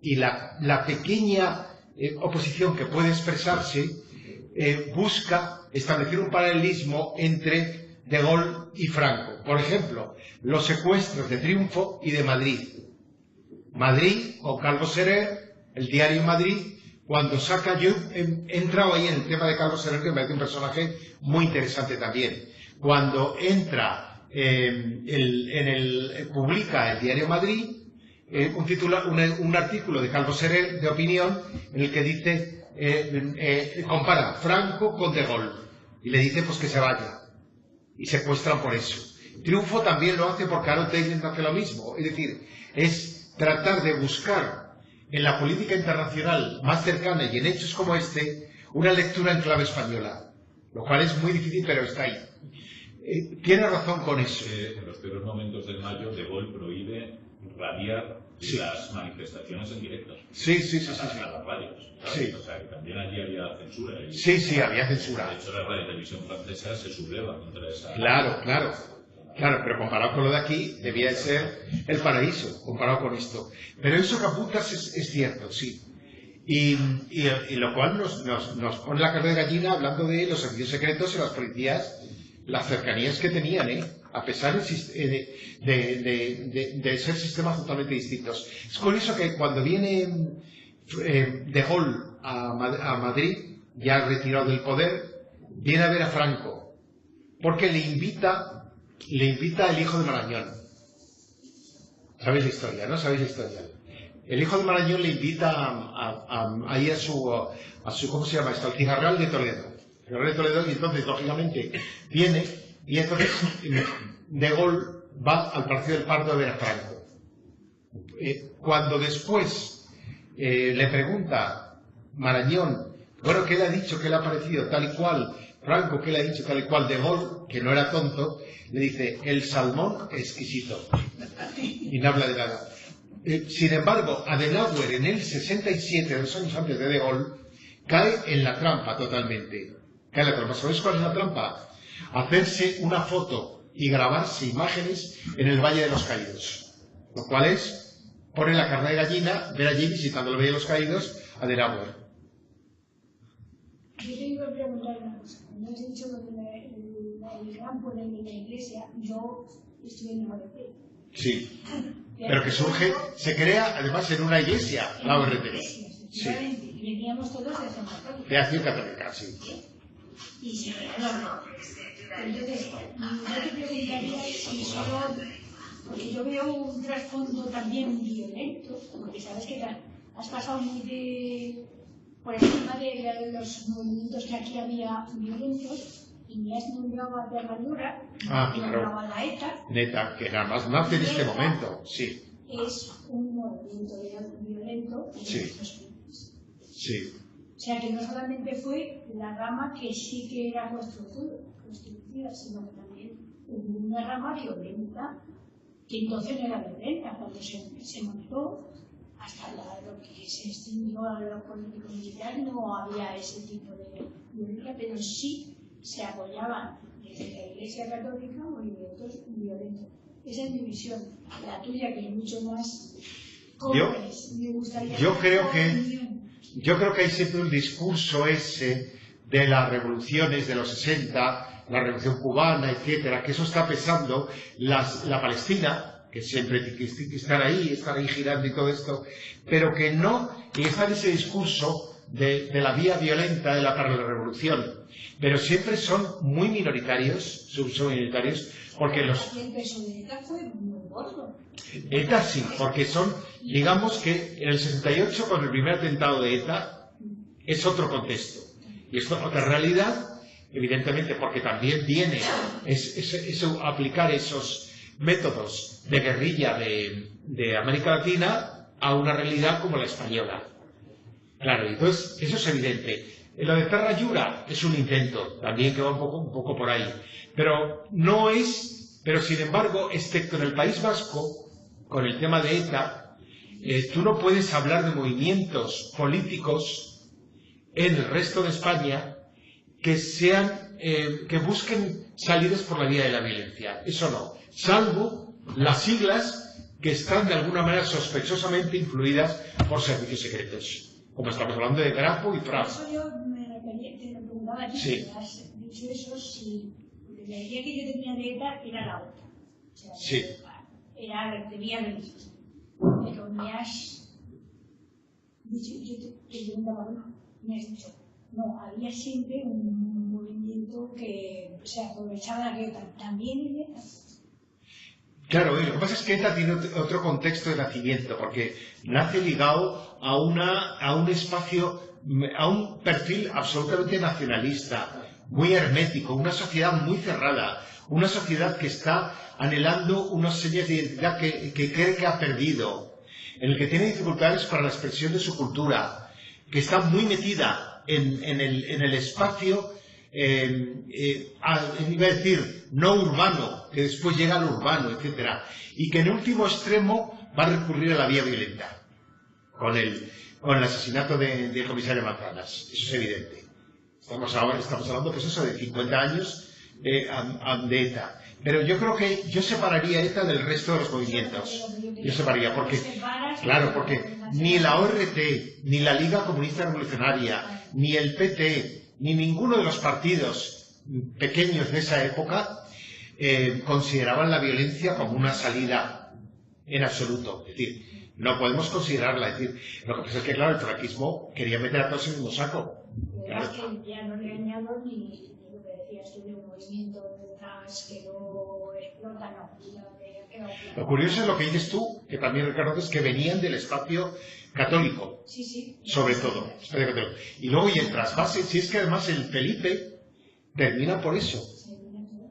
y la pequeña oposición que puede expresarse busca establecer un paralelismo entre De Gaulle y Franco. Por ejemplo, los secuestros de Triunfo y de Madrid. Madrid, con Carlos Serer, el diario Madrid, cuando saca, yo he entrado ahí en el tema de Carlos Serer, que me parece un personaje muy interesante también. Cuando entra, publica el diario Madrid, un artículo de Carlos Serer de opinión, en el que dice, compara Franco con De Gaulle, y le dice pues que se vaya, y secuestran por eso. Triunfo también lo hace porque Aaron Taylor hace lo mismo, es decir, es tratar de buscar en la política internacional más cercana y en hechos como este, una lectura en clave española, lo cual es muy difícil, pero está ahí. Tiene razón con eso. En los peores momentos del mayo, De Gaulle prohíbe radiar las manifestaciones en directo. Sí. A las radios. Sí. O sea, que también allí había censura. Sí, había censura. De hecho, la radio y televisión francesa se subleva contra esa... Claro, pero comparado con lo de aquí, debía ser el paraíso, comparado con esto. Pero eso que apuntas es cierto, sí. Y lo cual nos pone la carne de gallina hablando de los servicios secretos y las policías, las cercanías que tenían, a pesar de ser sistemas totalmente distintos. Es curioso que cuando viene De Gaulle a Madrid, ya retirado del poder, viene a ver a Franco, porque le invita el hijo de Marañón. ¿Sabéis la historia, no? ¿Sabéis la historia? El hijo de Marañón le invita ahí a su ¿cómo se llama esto? Al Cigarral de Toledo. Y entonces, lógicamente, viene y entonces De Gaulle va al Palacio del Pardo a ver a Franco. Cuando después le pregunta Marañón, bueno, ¿qué le ha dicho? ¿Qué le ha parecido? Tal y cual. Franco, ¿qué le ha dicho? Tal y cual. De Gaulle, que no era tonto, le dice, el salmón exquisito. Y no habla de nada. Sin embargo, Adenauer en el 67, 2 años antes de Gaulle, cae en la trampa totalmente. cae la trampa. ¿Sabéis cuál es la trampa? Hacerse una foto y grabarse imágenes en el Valle de los Caídos. Lo cual es, poner la carne de gallina, ver allí visitando el Valle de los Caídos a Delaware. Yo te iba a preguntar una cosa. Cuando has dicho lo del gran poder de la Iglesia, yo estuve en la ORT. Sí, pero que surge, se crea además en una iglesia, la ORT. Sí. Y veníamos todos de Acción Católica. De Acción Católica, sí. Y se crearon. Entonces, yo te preguntaría si solo, porque yo veo un trasfondo también violento, porque sabes que has pasado muy por encima de los movimientos que aquí había violentos, y me has nombrado a Terradura, nombrado a la ETA. Neta, que nada más nace en este momento, sí. Es un movimiento violento en Sí. nuestros países. Sí. O sea que no solamente fue la rama que sí que era constructiva, sino que también hubo una rama violenta, que entonces no era violenta, cuando se montó, hasta lo que se extinguió a lo político-militar, no había ese tipo de violencia, pero sí se apoyaban desde la Iglesia Católica movimientos violentos. Esa es mi visión. La tuya, que es mucho más jóvenes, me gustaría... Yo creo que hay siempre un discurso ese de las revoluciones de los 60, la revolución cubana, etcétera, que eso está pesando. La Palestina, que siempre tiene que estar ahí girando y todo esto, pero que no, y está en ese discurso de la vía violenta para la revolución. Pero siempre son muy minoritarios, porque los... El peso de ETA fue muy gordo. ETA sí, porque son, digamos que en el 68, con el primer atentado de ETA, es otro contexto. Y es otra realidad, evidentemente, porque también viene aplicar esos métodos de guerrilla de América Latina a una realidad como la española. Claro, entonces eso es evidente. Lo de Terra Llura es un intento, también que va un poco por ahí. Pero sin embargo, excepto en el País Vasco, con el tema de ETA, tú no puedes hablar de movimientos políticos en el resto de España que busquen salidas por la vía de la violencia. Eso no. Salvo las siglas que están de alguna manera sospechosamente influidas por servicios secretos. Como estamos hablando de Grapo y Frap. Eso yo te lo preguntaba a ti, Sí. que has dicho eso, si la idea que yo tenía de ETA era la otra. O sea, Sí. tenía lo mismo. Pero me has dicho, yo te preguntaba, me has dicho, no, había siempre un movimiento que se aprovechaba de ETA. También en ETA. Claro, y lo que pasa es que ETA tiene otro contexto de nacimiento, porque nace ligado a un espacio, a un perfil absolutamente nacionalista, muy hermético, una sociedad muy cerrada, una sociedad que está anhelando unas señas de identidad que cree que ha perdido, en el que tiene dificultades para la expresión de su cultura, que está muy metida en el espacio, iba a decir, no urbano, que después llega al urbano, etcétera, y que en último extremo va a recurrir a la vía violenta, con el asesinato del comisario Manzanas. Eso es evidente. Estamos hablando, pues eso, de 50 años de ETA. Pero yo creo que yo separaría ETA del resto de los movimientos. Yo separaría, porque ni la ORT, ni la Liga Comunista Revolucionaria, ni el PT, ni ninguno de los partidos pequeños de esa época consideraban la violencia como una salida en absoluto. Es decir, no podemos considerarla. Es decir, lo que pasa es que, claro, el franquismo quería meter a todos en el mismo saco. Claro. Es que ya no le añado ni lo que decías tú de un movimiento detrás que no explota, no. Lo curioso es lo que dices tú, que también, Ricardo, es que venían del espacio católico, sí. Sobre todo. Y luego, y el trasvase, si es que además el Felipe termina por eso.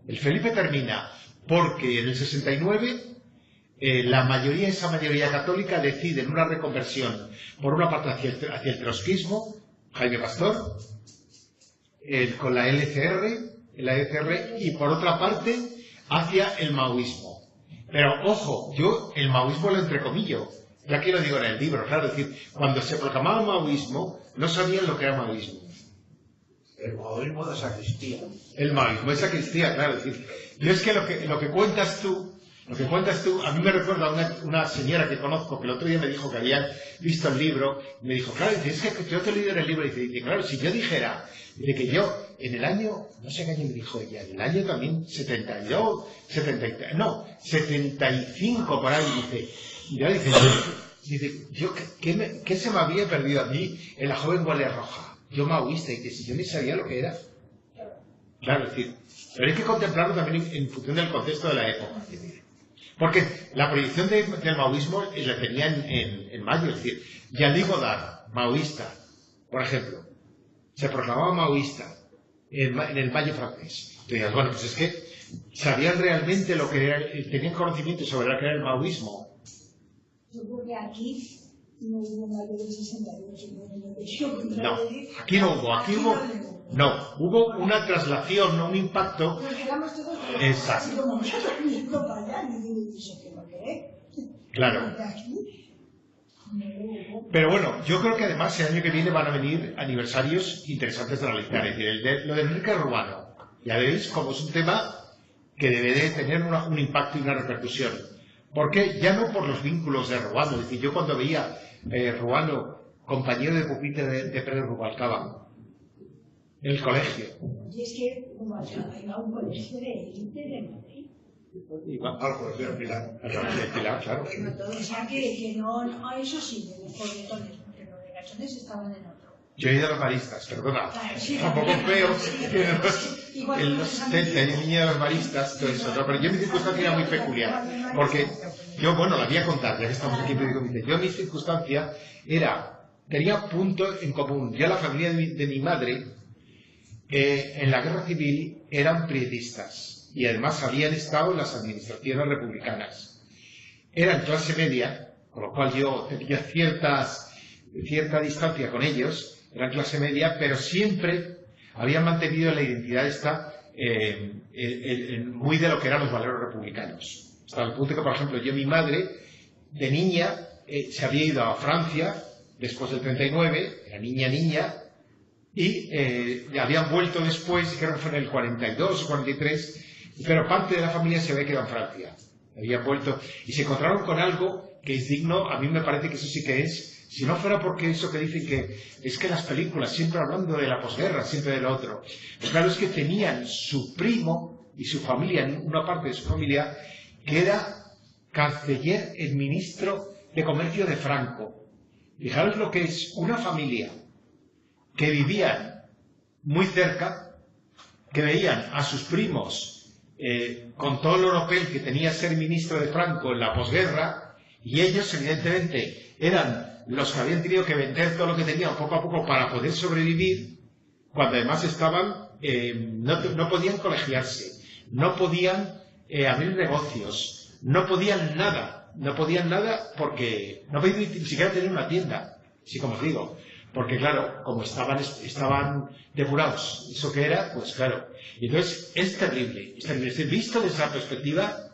El Felipe termina porque en el 69 esa mayoría católica decide en una reconversión, por una parte hacia el trotskismo, Jaime Pastor, con la ECR, y por otra parte hacia el maoísmo. Pero ojo, yo el maoísmo lo entrecomillo, ya aquí lo digo en el libro, claro, es decir, cuando se proclamaba maoísmo, no sabían lo que era maoísmo. El maoísmo de sacristía. El maoísmo de sacristía, claro. Es decir, yo es que lo que cuentas tú, a mí me recuerda a una señora que conozco que el otro día me dijo que había visto el libro, y me dijo, claro, dice, es que yo te he leído en el libro, y dice, claro, si yo dijera, dice que yo, en el año, no sé qué año me dijo ella, en el año también 72, 73, no, 75 por ahí, dice, y yo dice, yo, ¿qué se me había perdido a mí en la joven guardia roja? Yo maoísta, y dice, si yo ni sabía lo que era. Claro, es decir, pero hay que contemplarlo también en función del contexto de la época. Porque la proyección del maoísmo la tenía en Mayo, es decir, Jean-Luc Godard, maoísta, por ejemplo, se proclamaba maoísta en el Mayo francés. Entonces, bueno, pues es que sabían realmente lo que era, tenían conocimiento sobre lo que era el maoísmo. Yo creo que aquí no hubo mayor de 68. No, aquí no hubo, no, hubo una traslación, no un impacto. Nos quedamos todos Exacto. así como nosotros viendo para allá y digo, ¿eso qué va a querer? Claro. Pero bueno, yo creo que además el año que viene van a venir aniversarios interesantes de analizar. Es decir, lo de Enrique Ruano, ya veis como es un tema que debe de tener un impacto y una repercusión. Porque ya no por los vínculos de Ruano, es decir, yo cuando veía Ruano, compañero de pupitre de Pérez Rubalcaba, en el colegio. Y es que iba a un colegio de élite de Madrid. Al colegio de Pilar. Al colegio de Pilar, claro. O sea que no, eso sí, de folletones, porque los de gachones estaban en otro. Yo he ido a los maristas, perdona. Claro, sí, Tampoco veo en los 70, en niña de los maristas, todo eso, ¿no? Pero yo mi circunstancia era muy peculiar, porque yo, bueno, la voy a contar, ya que estamos aquí en Periódico Mitre. Yo mi circunstancia tenía puntos en común. Yo, la familia de mi madre, en la guerra civil eran prietistas y además habían estado en las administraciones republicanas. Eran clase media, con lo cual yo tenía cierta distancia con ellos. Eran clase media, pero siempre habían mantenido la identidad esta muy de lo que eran los valores republicanos. Hasta el punto que, por ejemplo, mi madre, de niña, se había ido a Francia después del 39, era niña, y habían vuelto después, creo que fue en el 42 o 43, pero parte de la familia se había quedado en Francia. Habían vuelto y se encontraron con algo que es digno, a mí me parece que eso sí que es. Si no fuera porque eso que dicen que es que las películas, siempre hablando de la posguerra, siempre de lo otro, pues claro, es que tenían su primo y su familia, una parte de su familia, que era canciller, el ministro de Comercio de Franco. Fijaros lo que es una familia que vivían muy cerca, que veían a sus primos con todo el oropel que tenía ser ministro de Franco en la posguerra, y ellos evidentemente eran los que habían tenido que vender todo lo que tenían poco a poco para poder sobrevivir, cuando además estaban, no podían colegiarse, no podían abrir negocios, no podían nada porque no podían ni siquiera tener una tienda, así como os digo, porque claro, como estaban depurados, eso que era, pues claro, y entonces es terrible, es decir, visto desde esa perspectiva,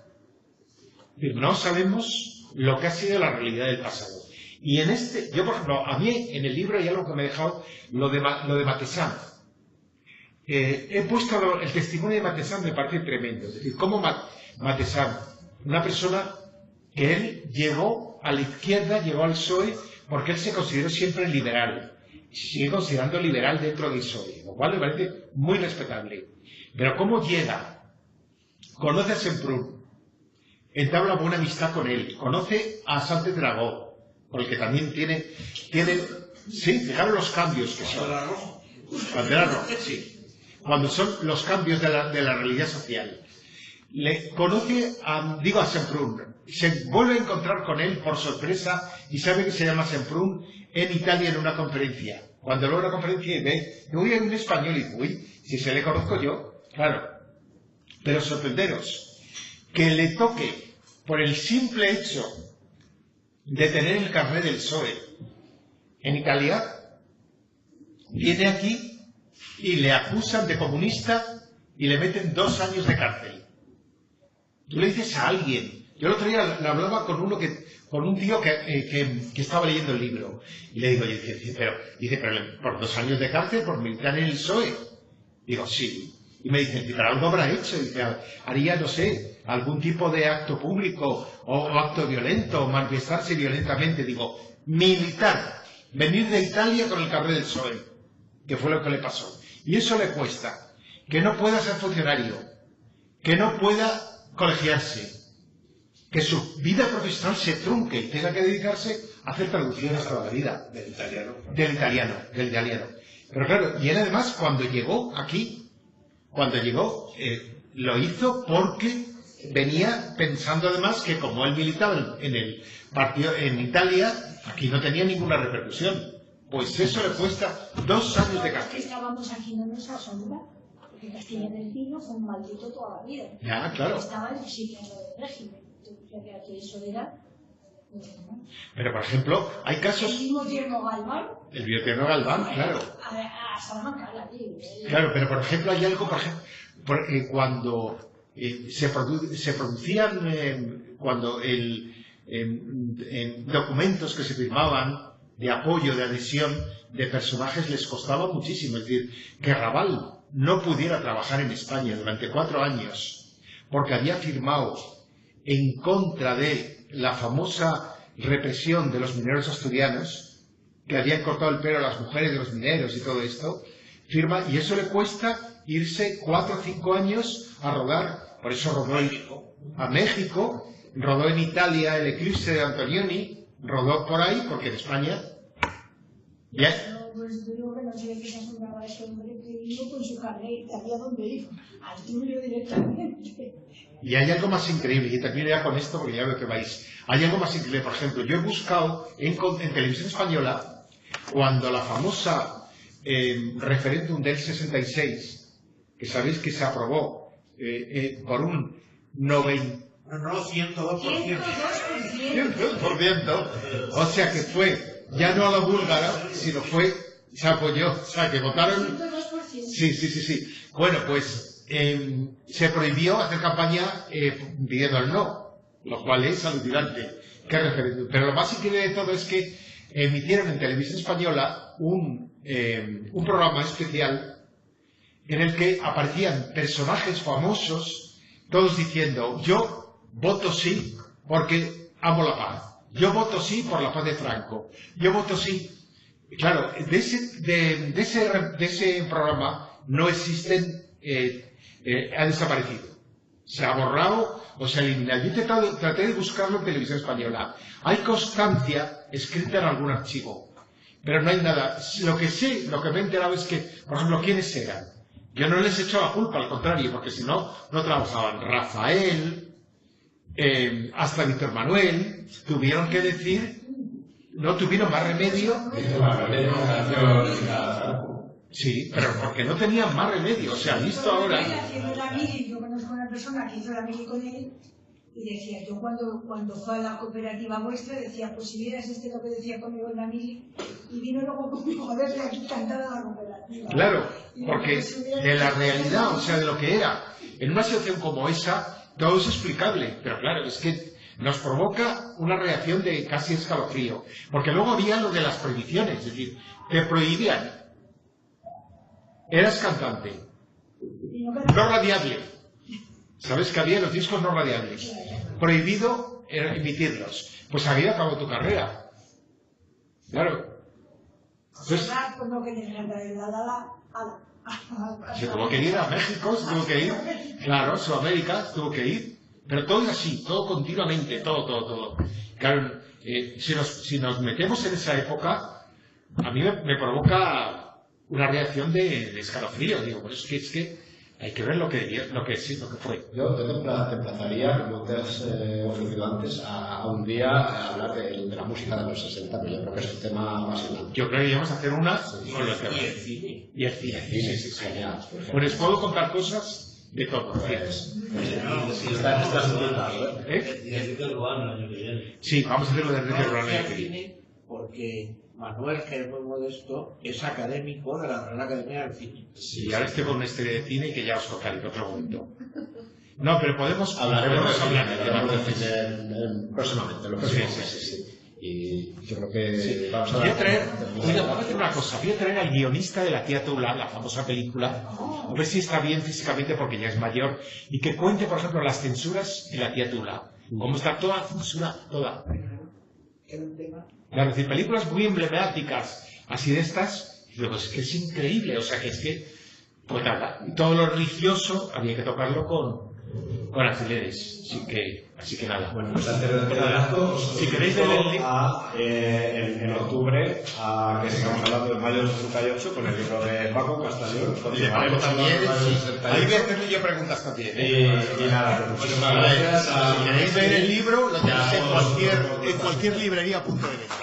no sabemos lo que ha sido la realidad del pasado. Y yo por ejemplo, a mí en el libro hay algo que me ha dejado, lo de Matesán. He puesto el testimonio de Matesán, me parece tremendo. Es decir, cómo Matesán, una persona que él llegó a la izquierda, llegó al PSOE, porque él se consideró siempre liberal. Y se sigue considerando liberal dentro del PSOE, lo cual me parece muy respetable. Pero cómo llega, conoce a Semprún, entabla buena amistad con él, conoce a Sánchez Dragó, con el que también tiene, sí, fijaros los cambios que son. Bandera roja, sí. Cuando son los cambios de la realidad social. Le conoce a Semprún, se vuelve a encontrar con él por sorpresa y sabe que se llama Semprún en Italia en una conferencia. Cuando luego una conferencia y ve, yo voy a un español y digo, uy, si se le conozco yo, claro. Pero sorprenderos, que le toque por el simple hecho de tener el carnet del PSOE en Italia, viene aquí y le acusan de comunista y le meten 2 años de cárcel. Tú le dices a alguien, yo el otro día le hablaba con un tío que estaba leyendo el libro, y le digo, pero por 2 años de cárcel por militar en el PSOE. Digo, sí. Y me dicen, pero algo habrá hecho. Y dice, haría, no sé, algún tipo de acto público o acto violento o manifestarse violentamente. Digo, militar. Venir de Italia con el carnet del PSOE, que fue lo que le pasó. Y eso le cuesta. Que no pueda ser funcionario. Que no pueda colegiarse. Que su vida profesional se trunque y tenga que dedicarse a hacer traducciones toda la vida. Del italiano. Del italiano. Pero claro, y él además cuando llegó aquí, lo hizo porque venía pensando además que como él militaba en el partido en Italia, aquí no tenía ninguna repercusión. Pues eso le cuesta 2 años de cárcel. Estábamos aquí no nos asombra, porque Castilla del Pino fue un maldito toda la vida. Ya, claro. Estaba en el sitio del régimen. Que eso era... Pero, por ejemplo, hay casos... El mismo tierno Galván. El biotierno Galván, claro. A Salamanca, la tío. Claro, pero por ejemplo hay algo, cuando se producían, cuando en documentos que se firmaban de apoyo, de adhesión de personajes les costaba muchísimo. Es decir, que Raval no pudiera trabajar en España durante 4 años porque había firmado en contra de la famosa represión de los mineros asturianos, que habían cortado el pelo a las mujeres de los mineros y todo esto, firma, y eso le cuesta irse 4 o 5 años a rodar. Por eso rodó a México, rodó en Italia el Eclipse de Antonioni, rodó por ahí, porque en España... ¿Ya? Pues digo que no sé de qué se asombraba ese hombre que iba con su carnet, sabía dónde iba, al Tulio directamente. Y hay algo más increíble, y termino ya con esto porque ya veo que vais. Hay algo más increíble, por ejemplo, yo he buscado en televisión española, cuando la famosa referéndum del 66, que sabéis que se aprobó por un 102%. 102%. O sea que fue, ya no a la búlgara, sino se apoyó, o sea que votaron... 102%. Sí. Bueno, pues se prohibió hacer campaña pidiendo el no, lo cual es alucinante. ¿Qué referéndum? Pero lo más increíble de todo es que emitieron en televisión española un programa especial en el que aparecían personajes famosos, todos diciendo, yo voto sí porque amo la paz, yo voto sí por la paz de Franco, yo voto sí. Claro, de ese programa no existen, ha desaparecido, se ha borrado o se elimina. Yo traté de buscarlo en televisión española. Hay constancia escrita en algún archivo, pero no hay nada. Lo que me he enterado es que, por ejemplo, ¿quiénes eran? Yo no les echo la culpa, al contrario, porque si no, no trabajaban. Rafael, hasta Víctor Manuel, tuvieron que decir, no tuvieron más remedio. Sí, pero porque no tenían más remedio. O sea, visto ahora... Yo conozco a una persona que hizo la mili con él y decía, yo cuando fue a la cooperativa vuestra, decía, pues si vieras lo que decía conmigo en la mili, y vino luego conmigo a verle aquí cantada la cooperativa. Claro, porque de la realidad, o sea, de lo que era, en una situación como esa, todo es explicable, pero claro, es que nos provoca una reacción de casi escalofrío, porque luego había lo de las prohibiciones, es decir, te prohibían, eras cantante, no radiable, sabes que había los discos no radiables, prohibido emitirlos, pues había acabado tu carrera, claro. Entonces, se tuvo que ir a México, se tuvo que ir, claro, Sudamérica, tuvo que ir, pero todo es así, todo continuamente, todo. Claro, si nos metemos en esa época, a mí me provoca una reacción de escalofrío, digo, pues es que hay que ver lo que fue. Yo te emplazaría, como te has ofrecido antes, a un día a hablar de la música de los 60, pero yo creo que es un tema apasionante. Yo creo que íbamos a hacer una con los temas. Y el cine. Sí. Genial. Pues puedo contar cosas de todo. Estás invitado, Sí, vamos a hacerlo de Enrique Urbano. Porque Manuel, que es muy modesto, es académico de la Real Academia del Cine. Sí, ahora estoy con este de cine que ya os contaré en otro momento. No, pero podemos hablaremos hablar de cine próximamente, lo próximo. Sí. Y yo creo que Sí. vamos a Voy a traer, ver. voy a hacer una cosa, voy a traer al guionista de La tía Tula, la famosa película, a ver si está bien físicamente porque ya es mayor, y que cuente, por ejemplo, las censuras en La tía Tula, cómo está toda la censura, toda. Claro, es decir, películas muy emblemáticas, así de estas, digo, es que es increíble, o sea, que es que, pues nada, y todo lo religioso había que tocarlo con alfileres, así que nada. Bueno, pues antes de terminar esto, Si queréis ver el libro, en octubre, a que sigamos hablando del mayo del 68 con el libro de Paco Castañón. y de Paco también, sí. Ahí voy a 68. hacerle yo preguntas también. Y nada, pues muchísimas gracias. Si queréis ver el libro, lo tenéis en cualquier librería a punto de venta.